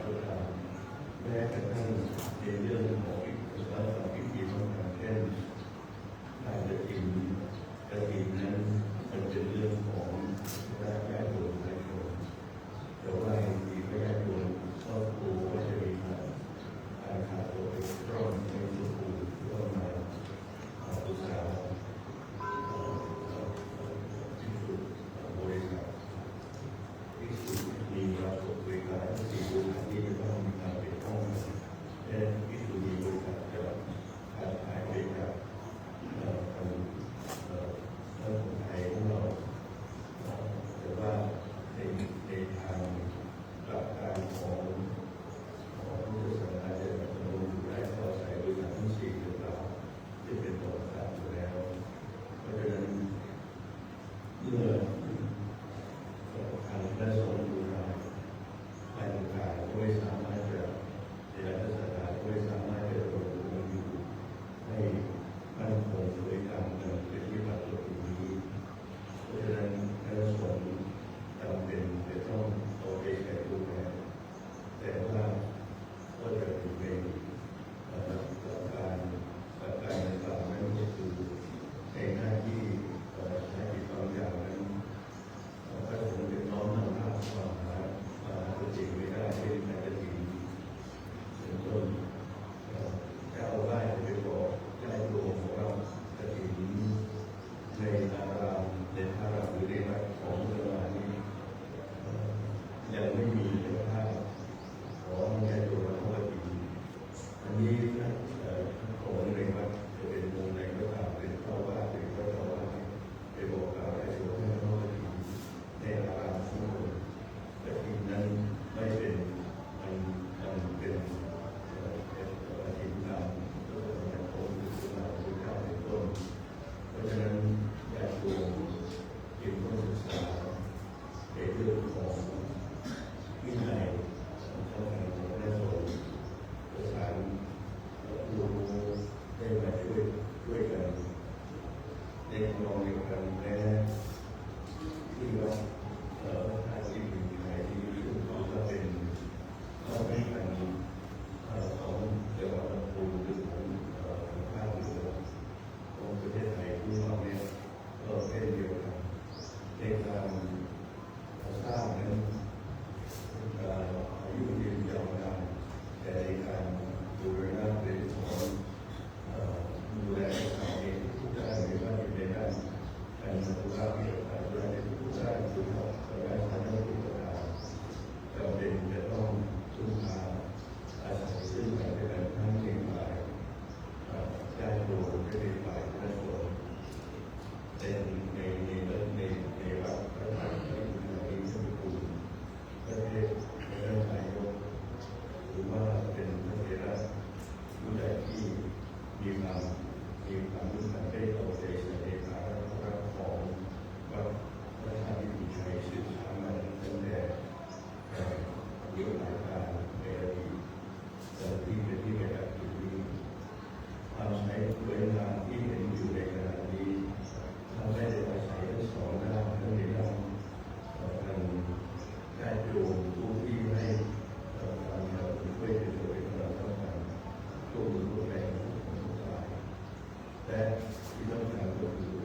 ก็ตามแม้กระทั่งในเรื่องของสถานพิธีสำคัญเช่นการกฐินนั้นมันเป็นเรื่องของญาติโยมประชาชนแต่ว่ามีญาติโยมครอบครัวก็จะมีการขาดตัวไปร่อนในสุขุมก็มาอุตสาหที่สุดบริษัทที่สุดมีระบบบริการที่บริษัทที่จะต้องมีการเป็นห้องและที่สุดมีบริษัทจะการขายบริการคนไทยของเราแต่ว่าในทางหลักการของพุทธศาสนาจะดำรงอยู่ได้เพราะอาศัยบริการทั้งสี่หรือเปล่าที่เป็นตัวประกันอยู่แล้วเพราะฉะนั้นเมื่อทางพระสงฆ์ดูแลภายในการไม่สามารถจะในรัฐศาสนาไม่สามารถจะดำรงอยู่ให้มั่นคงโดยการดำเนินเป็นที่ประจักษ์นี้เพราะฉะนั้นพระสงฆ์จำเป็นจะต้องเอาใจใส่ดูแลแต่ว่าก็จะอยู่ในหลักการต่างๆนั่นก็คือในหน้าที่หน้าที่บางอย่างนั้นพระสงฆ์จะน้อมนำพาความหาจริงไม่ได้ไม่ได้จะจริงเป็นต้นจะเอาได้ไปบอกได้โยมว่าจะถึงในอารามในพระรามหรือในวัดของเวลานี้ยังไม่มีเลยภาพของญาติโยมเข้ามาถึงอันนี้ของในวัดจะเป็นวงในก็ตามเป็นเข้าว่าเป็นก็เข้าว่าไปบอกกล่าวให้โยมเข้ามาถึงในอารามทุกคนแต่ทีนั้นไม่เป็นมันเป็นทีมงานของสุนารีเจ้าเป็นต้นเพราะฉะนั้นญาติโยมจึงต้องศึกษาในเรื่องของวินัยของเจ้าหน้าที่และสงฆ์ประสานรู้ได้มาช่วยกันในมองเดียวกันแม้ที่ว่าถ้าที่มีใครที่รู้ก็เป็นต้องให้กันของจังหวัดลำพูนหรือของภาคเหนือของประเทศไทยที่เราเนี่ยก็เช่นเดียวกันในการสร้างนั้นอายุยืนยาวนานแต่ในการดูแลเป็นของดูแลตัวเองทุกด้านไม่ว่าจะเป็นด้านการสุขภาพที่เราดูแลทุกด้านคือเราได้ทำให้ทุกประการจำเป็นจะต้องพึ่งพาอาศัยซึ่งกันและกันทั้งในฝ่ายญาติโยมและในฝ่ายพระสงฆ์ในวัดพระธรรมที่อยู่ในสมุทรภูมิประเทศในเรื่องนายกหรือว่าเป็นพระเถระผู้ใหญ่ที่มีความรู้สึกได้เอาใจใส่ในภาระของวัดพระธรรมที่มีชัยสืบสานมาตั้งแต่ยุคหลายการในอดีตที่เป็นที่ประจักษ์อยู่นี้ความใช้เวลาที่เห็นอยู่ในขณะนี้ทำให้ได้อาศัยทั้งสองด้านทั้งในด้านการญาติโยมผู้ที่ให้การช่วยเหลือเป็นเราต้องการร่วมมือร่วมแรงของทุกฝ่ายและที่ต้องการก็คือ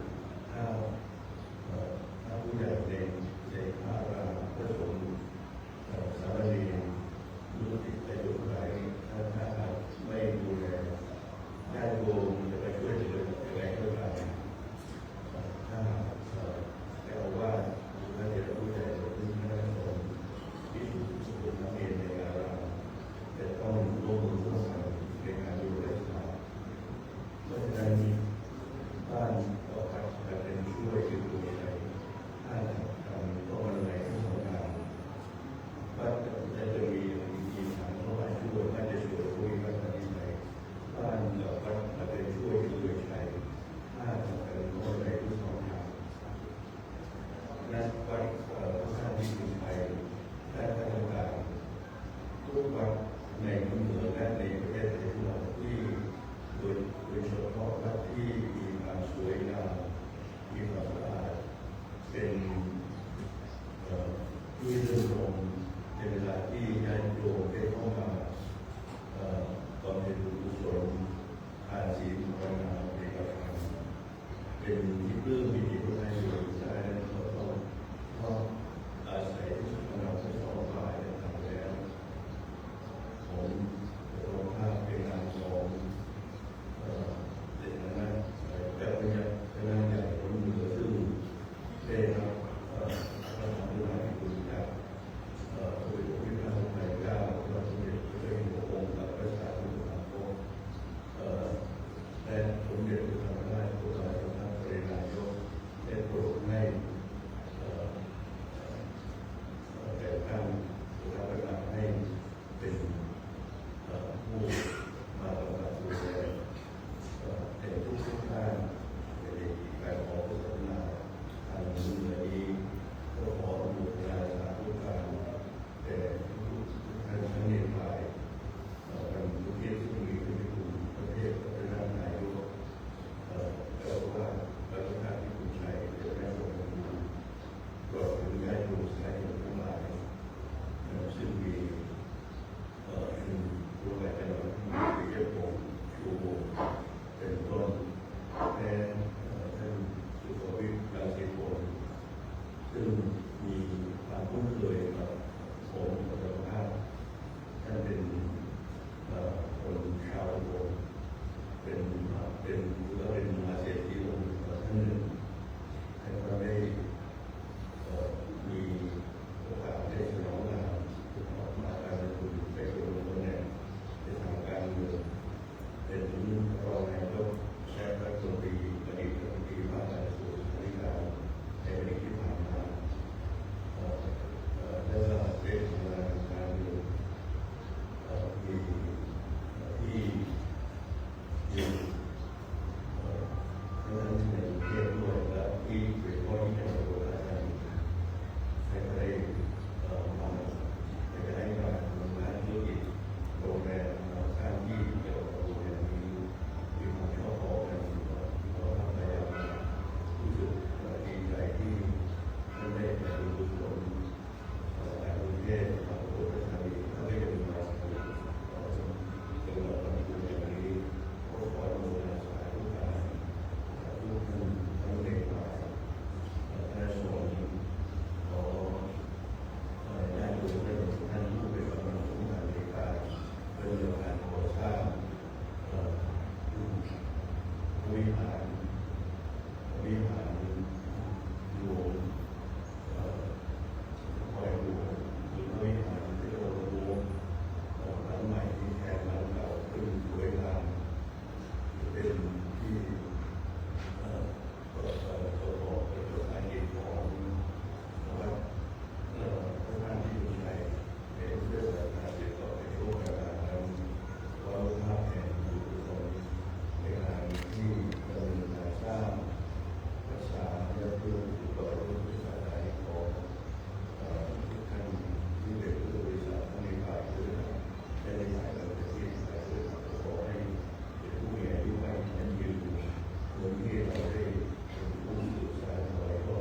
ถ้าผู้ใหญ่ในพระรามพระสงฆ์สามเณรรู้ติดใจโยมไหลถ้าไม่ดูแลญาติโยมจะไปช่วยเหลือยังไงก็ได้ถ้าแต่ว่าถ้าเดี๋ยวผู้ใหญ่หรือพระสงฆ์ที่ถูกสุขภาพในอารามจะต้องร่วมมือร่วมกันในการดูแลรักษาเพราะฉะนั้นบ้านต่อไปจะเป็นช่วยคือดูแลถ้าทำต้องอะไรทั้งสองอย่างบ้านจะมีทีมฐานเข้ามาช่วยบ้านจะช่วยผู้บ้านจะมีไหนบ้านวัดจะเป็นช่วยดูแลใครถ้าจะเป็นโน้ตอะไรที่สองอย่างนั้นวัดท่านที่เป็นไทยได้ทำการทุกวัดในเมืองและในประเทศไทยของเราที่โดยเฉพาะวัดที่มีความสวยงามมีความสะอาดเป็นที่รื่นรมในเวลาที่ญาติโยมได้ท ทศมาโปรดธานีเขาได้เป็นมาเป็นเราทำบุญอย่างนี้ขอความโมทนาสาธุการทุกท่านทั้งเด็กมาท่านสอนขอญาติโยมได้ทุกท่านผู้เป็นกำลังสำคัญในการเป็นเรื่องการก่อสร้างวิหารหลวงคอยดูหรือวิหารที่เราดูหลังใหม่ที่แทนหลังเก่าขึ้นสวยงามเป็นที่ประกอบเป็นอาชีพของวัดพระท่านที่อยู่ในเป็นเรื่องการติดต่อในช่วงเวลานั้นเราทำแห่งอยู่ตรงในงานที่ดำเนินการสร้างรักษาและดูต่อรุ่นสายของทุกท่านที่เป็นผู้บริษัททั้งในฝ่ายด้วยและในฝ่ายเราจะที่ฝ่ายด้วยขอให้เป็นผู้มีอายุมั่นยืนยืนเหมือนที่เราได้เป็นผู้สื่อสารไว้ก็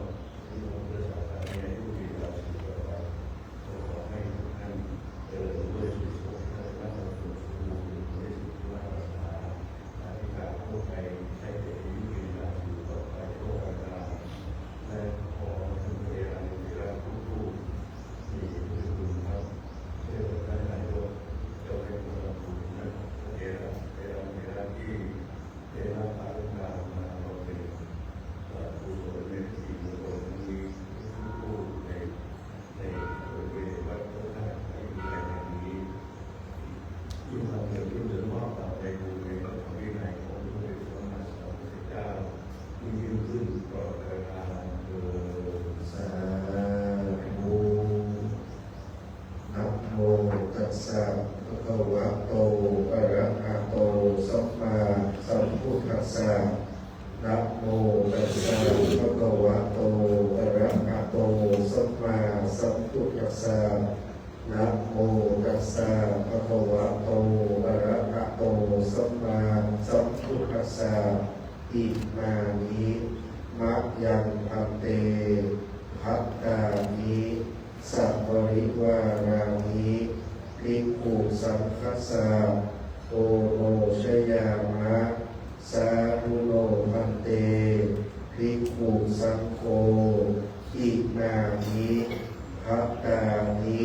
ที่เราบริษัทมีอายุยืนยาวสืบต่อไปขอให้ทุกท่านเจริญด้วยสุขสุขและร่างกายสุขภาพด้วยสุขภาพอธิษฐานพวกใครใช้แต่อายุยืนยาวสืบต่อไปโลกกาลและขอถึงเวลาในเวลาทุกๆมีคุณครับเจ้าท่านนายกเจ้าให้คุณรับคุณนะเวลาที่ได้รับการเลือกตั้งมาเราเป็นผู้สมัครในสี่บุคคลนี้ผู้ในบริเวณวัดพระธาตุในแห่งนี้ยิ่งทำเรื่องที่เหลือมากต่อในบุญในพระธรรมวินัยของพระพุทธเจ้าที่ยิ่งขึ้นต่อการเกิด สาธุนะโมตัสสะภะคะวะโตอะระหะโตสัมมาสัมพุทธัสสะนะโมตัสสะภะคะวะโตอะระหะโตสัมมาสัมพุทธัสสะนะโมตัสสะภะคะวะโตอะระหะโตสัมมาสัมพุทธัสสะอิมานิมะยังพันเตภัตตานิสัพปริวารานิภิกขุสังฆัสสะโอโนชยามะสาธุโนพันเตภิกขุสังโฆอิมานิภัตตานิ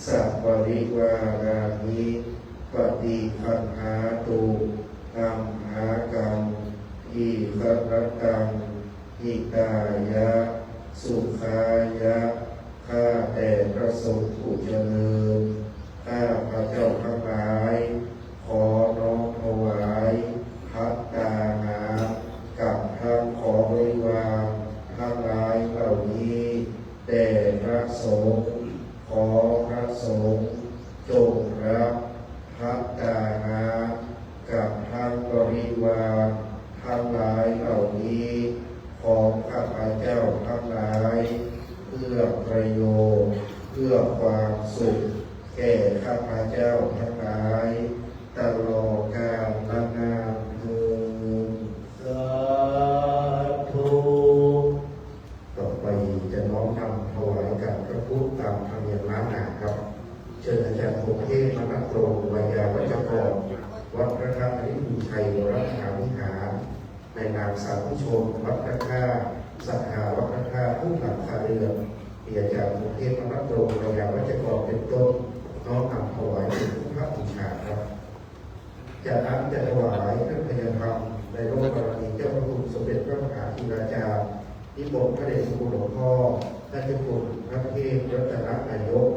สัพปริวารานิปฏิคันหาตุอัมหากังอิครตังอิกายะสุขายะข้าแต่พระสงฆ์ผู้เจริญข้าพระเจ้าทั้งหลายขอน้อมถวายภัตตาหารกับทั้งของบริวารทั้งหลายเหล่านี้แด่พระสงฆ์ขอพระสงฆ์จงรับภัตตาหารกับทั้งบริวารทั้งหลายเหล่านี้ของข้าพเจ้าทั้งหลายเพื่อประโยชน์เพื่อความสุขแก่ข้าพเจ้าทั้งหลายตลอดกาลนานเทอญ สาธุ ต่อไปจะน้อมนำถวายกับพระพุทธตามธรรมเนียมล้านนาครับเชิญอาจารย์พงเทพมนัสโตวิยาวัจกรวัดพระธาตุอริบุญชัยวรมหาวิหารในนามสาธุชนวัดพระธาตุศรัทธาวัดพระธาตุผู้หลังคาเรือนมีอาจารย์พงเทพมนัสโตวิยาวัจกรเป็นต้นน้อมนำถวายเป็นพุทธบูชาครับจากนั้นจะถวายเครื่องพยธรรมในโลกกรณีเจ้าพระคุณสมเด็จพระมหาธีราจารย์นิมนต์พระเดชพระคุณหลวงพ่อท่านเจ้าคุณพระเทพรัตนนายก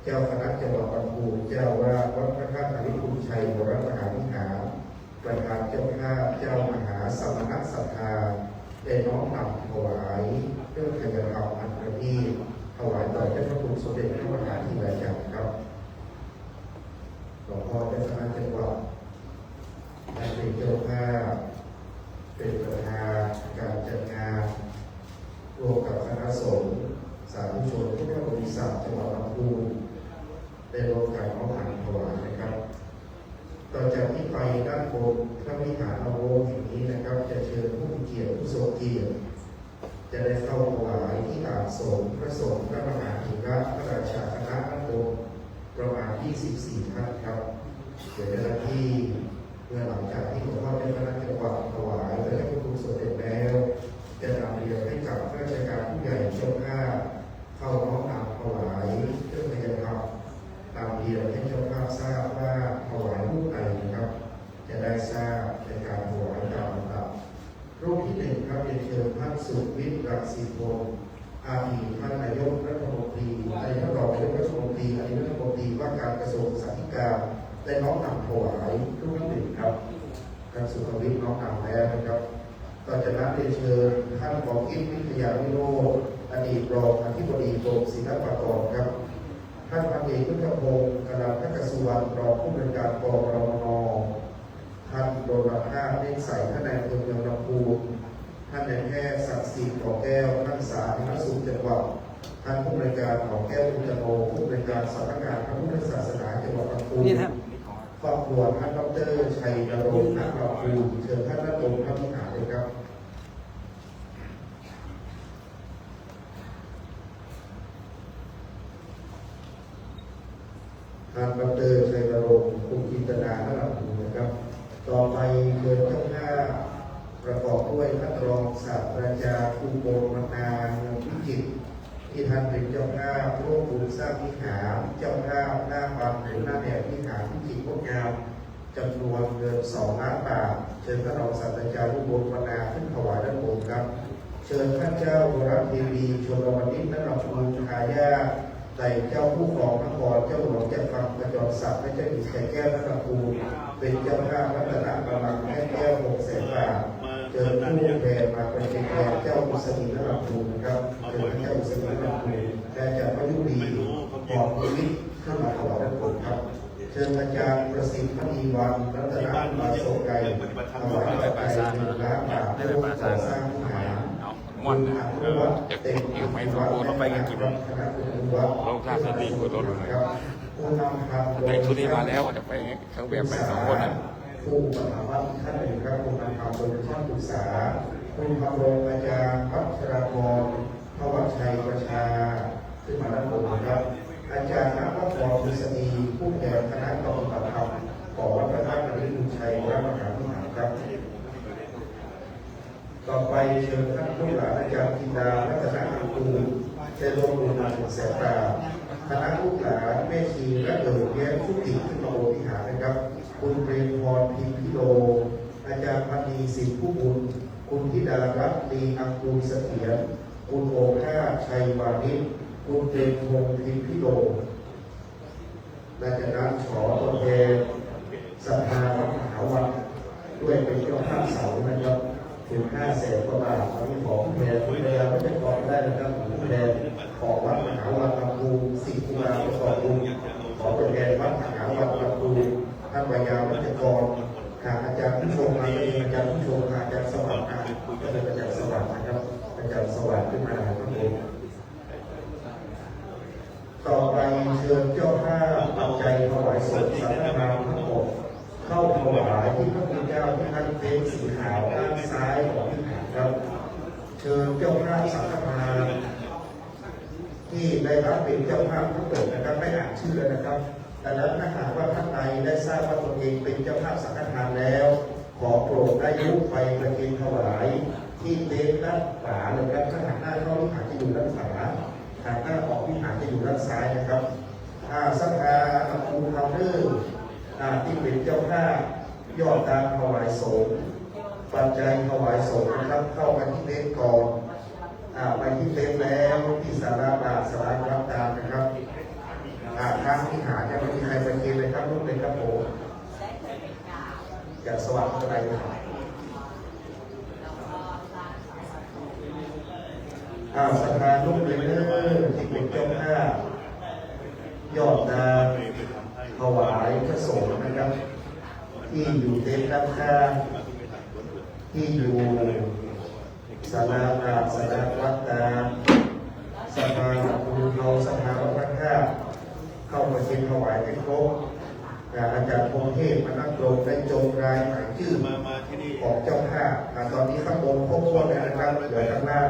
เจ้าคณะจังหวัดลำพูนเจ้าวาดวัดพระธาตุอริบุญชัยวรมหาวิหารประธานเจ้าภาพเจ้ามหาสมณศรัทธาได้น้อมนำถวายเครื่องพยธรรมอันประณีตถวายต่อเจ้าพระคุณสมเด็จพระมหาธีราจารย์ครับหลวงพ่อเจ้าคณะจังหวัดและเป็นเจ้าภาพเป็นประธานการจัดงานร่วมกับคณะสงฆ์สาธุชนทุกบริษัทจังหวัดลำพูนได้ร่วมกันน้อมนำถวายนะครับต่อจากนี้ไปด้านบนพระวิหารอโวแห่งนี้นะครับจะเชิญผู้มีเกียรติผู้ทรงเกียรติ จะได้เข้าถวายที่อาสมพระสงฆ์พระมหาเถระพระราชาคณะนักบประมาณ24ท่านครับเดี๋ยวเจ้าหน้าที่เมื่อหลังจากที่หลวงพ่อได้พระราชกวาดถวายและได้พระครูสมเด็จแล้วจะนำเรียนให้กับข้าราชการผู้ใหญ่เจ้าภาพเข้าน้อมนำถวายเครื่องพยาธรรมตามเรียนให้เจ้าภาพทราบว่าถวายรูปใดนะครับจะได้ทราบในการถวายตามลำดับรูปที่หนึ่งครับเรียนเชิญท่านสุวิทย์รังสีพงศ์อาภีท่านนายกรัฐมนตรีอดีตท่านรองนายกรัฐมนตรีอดีตรัฐมนตรีว่าการกระทรวงศึกษาธิการได้น้อมนำถวายรูปที่หนึ่งครับท่านสุขวิทย์น้อมนำแล้วนะครับต่อจากนั้นเรียนเชิญท่านกองกิจวิทยาวิโรจน์อดีตรองอธิบดีกรมศิลปากรครับท่านพันเอกพุทธพงศ์กนันทกสุวรรณรองผู้บริการกรมน.ท่านโดนภาพเล่นใส่ท่านนายอำเภอเมืองลำพูนท่านนายแพทย์ศักดิ์สิทธิ์ต่อแก้วท่านสาธารณสุขจังหวัดท่านผู้บริการของแก้วพุทธโนผู้บริการสำนักงานพระพุทธศาสนาจังหวัดลำพูนครอบครัวท่านดร.ชัยนรงค์ณลำพูนเชิญท่านนั่งลงพระวิหารเลยครับท่านดร.ชัยนรงค์คุณจินตนาณลำพูนนะครับต่อไปเชิญเจ้าหน้าประกอบด้วยท่านรองศาสตราจารย์ครูโบมนาเมืองพิจิตรที่ท่านเป็นเจ้าภาพร่วมบุญสร้างวิหารเจ้าภาพหน้าบังหรือหน้าแนววิหารพิจิตรงดงามจำนวนเงิน2 ล้านบาทเชิญท่านรองศาสตราจารย์ครูโบมนาขึ้นถวายด้านบนครับเชิญท่านเจ้าวรเทวีชลวณิชณลำพูนทายาทแต่เจ้าผู้ครองนครเจ้าหลวงจักรพรรดิประจรศักดิ์และเจ้าหญิงไก่แก้วณลำพูนเป็นเจ้าภาพรัตนบัลลังก์แม่แก้ว600,000 บาทเจอผู้แทนมาเป็นแทนเจ้าอุษณีณลำพูนนะครับเจอเจ้าอุษณีณลำพูนและจากพระยุรีขอบพิวิทย์ขึ้นมาถวายด้านบนครับเชิญอาจารย์ประสิทธิ์มณีวันรัตนมาโสไกถวายปัจจัย1 ล้านบาทเพื่อก่อสร้างวิหารม่วน จะเต็มอยู่ไม่พอต้องไปกันกี่รถลงท่าสตีกุรถในชุดนี้มาแล้วจะไปเครื่องแบบไป2 คนนะผู้ปฏิบัติท่านหนึ่งครับผู้นำความโดยท่านปรึกษาผู้ทำโรงอาจารย์พัชรพรพระวัชชัยประชาขึ้นมาด้านบนครับอาจารย์นักพรดุษฎีผู้แทนคณะปฏิบัติธรรมของวัดพระธาตุนฤมลชัยพระมหาวิหารครับต่อไปเชิญท่านผู้หลานอาจารย์จินดารัตนอังกูลได้ร่วมบุญมา100,000 บาทคณะลูกหลานแม่ชีและเอ๋ยแย้มทุติขึ้นมาบนวิหารนะครับคุณเปรมพรพิมพิโลอาจารย์พันธีสินผู้บุญคุณธิดารัตน์ลีอังกูลเสถียรคุณโอภาสชัยวานิชคุณเปรมพงษ์พิมพิโลและจากนั้นขอตัวแทนศรัทธาวัดมหาวันด้วยเป็นเจ้าภาพเสานะครับถึง500,000 กว่าบาทตอนนี้ของแทนพยายามไม่ได้ขอได้นะครับแทนของวัดมหาวันลำพูน10 กุมภาพันธ์ประกอบบุญขอตัวแทนวัดมหาวันลำพูนท่านวิยาวัจกรหากอาจารย์ผู้ชมมาเองอาจารย์ผู้ชมอาจารย์สวัสดิ์ก็เลยอาจารย์สวัสดิ์นะครับอาจารย์สวัสดิ์ขึ้นมาครับผมต่อไปเชิญเจ้าภาพปัจจัยถวายสดสังฆทานทั้งหมดเข้าถวายที่พระพุทธเจ้าที่ท่านเป็นสีขาวด้านซ้ายของวิหารครับเชิญเจ้าภาพสังฆทานที่ได้รับเป็นเจ้าภาพทั้งหมดนะครับไม่อ่านชื่อนะครับแต่แล้วถ้าหากว่าท่านใดได้ทราบว่าตนเองเป็นเจ้าภาพสังฆทานแล้วขอโปรดได้ยกไฟประเคนถวายที่เต็นท์ด้านขวาเลยครับถ้าหากหน้าเข้าวิหารจะอยู่ด้านขวาหากหน้าออกวิหารจะอยู่ด้านซ้ายนะครับสังฆาอังคูลทาวเวอร์ที่เป็นเจ้าภาพยอดตามถวายสงฆ์ปัจจัยถวายสงฆ์นะครับเข้ากันที่เต็นท์ก่อนไปที่เต็นท์แล้วที่ศาลาบาทศาลารับตามนะครับทางที่หาจะไม่มีใครไปกินเลยครับลูกเลยครับผมอยากสว่างอะไรเลยสถานลูกเลยที่เป็นเจ้าภาพยอดตามถวายพระสงฆ์นะครับที่อยู่เต็นท์ด้านข้างที่อยู่ศาลาบาทศาลาวัดตามสภาบุญเราสภาวัดพระธาตุเข้ามาเช็คถวายให้ครบอาจารย์พงเทพมานั่งตรงได้จงรายหมายชื่อของเจ้าภาพตอนนี้ข้างบนครบถ้วนแล้วนะครับเหลือข้างล่าง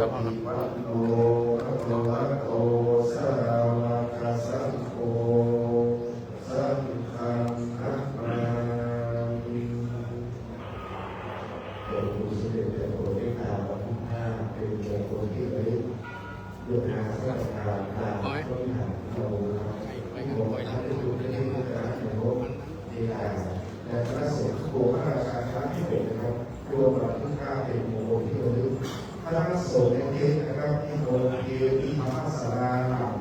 ครับพ่อครับ โอภะคะวะโตสาวกสังโฆสังฆังนะมามิโดยผู้เสด็จแต่โปรดได้กล่าวว่าทุกท่านเป็นบุคคลที่ระลึกเรื่องหาสัจธรรมตามต้นหาเราที่บอกว่าท่านอยู่ในการในโลกดีกาและพระสงฆ์โบราณราชาครั้งที่เป็นนะครับรวมกับทุกท่านเป็นบุคคลที่ระลึกพระสงฆ์ในเทศนะครับที่โบราณที่ธรรมศาลาหลัง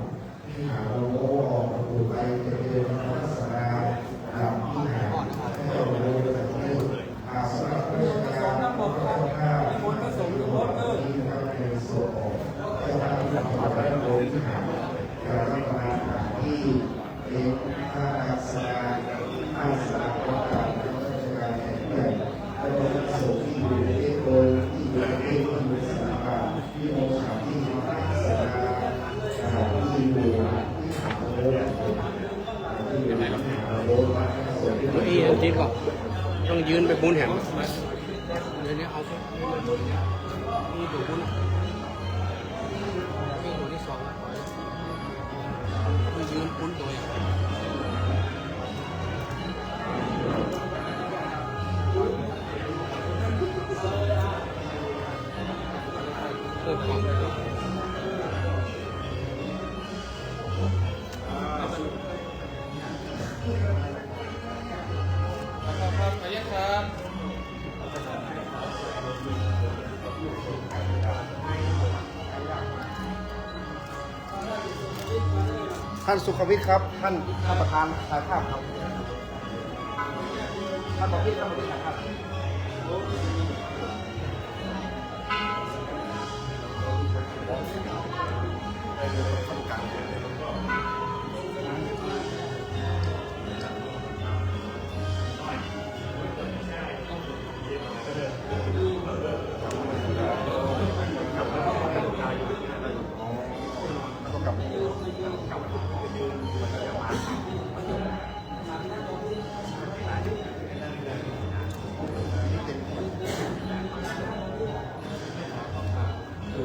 ที่หาเราโอ้ออกมาปูไปจะเป็นธรรมศาลาหลังที่หาให้เราโอ้แบบนี้อาสนะราชการพระเจ้าข้าพระสงฆ์ทุกคนที่นะครับในส่วนของเจ้าหน้าที่ของพระโบราณที่หาการรับประทานอาหารที่เป็นท่าอาสนะอาสนะประกาศราชการแห่งใหญ่และพระสงฆ์ที่อยู่ในเทศโดยที่อยู่ในเทศที่อยู่ในสถาบันที่องค์สามที่อาสนะอาหารที่อยู่ที่หาโลกที่อยู่ในหาโลกสงฆ์ที่ ตัวเองจริงก็ต้องยืนไปบุญแหมเดี๋ยวนี้เอาไปนี่ดูบุญนี่ดูที่สองต้องยืนบุญตัวอย่างเพิ่มความ ครับไปยังครับ ท่านสุขวิทย์ครับท่านประธานสาขาครับท่านประวิตรท่านประวิตรครับ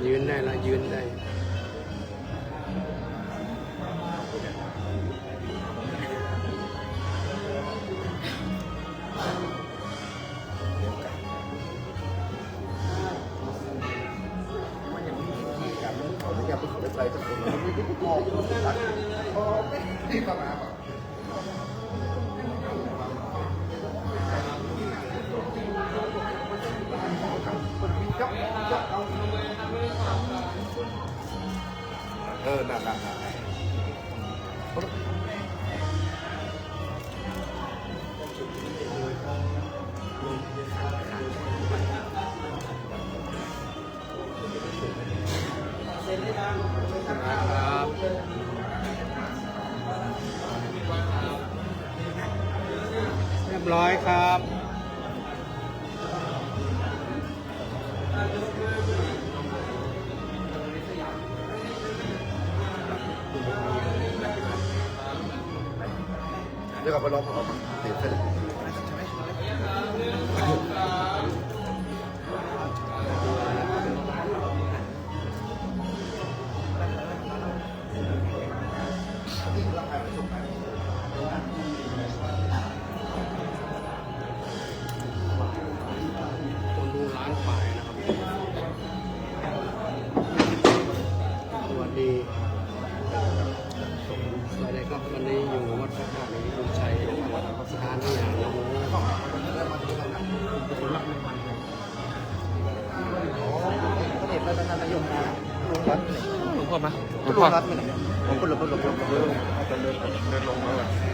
ยืนได้ละยืนได้ ครับเรียบร้อยครับ เดี๋ยวกลับไปลองของติดเส้น คนดูร้านฝ่ายนะครับสวัสดีอะไรครับวันนี้อยู่วัดพระธาตุบุญชัยสถานที่อย่างละมุนหลวงพ่อมาหลวงพ่อ ผมก็หลบเดินลงมา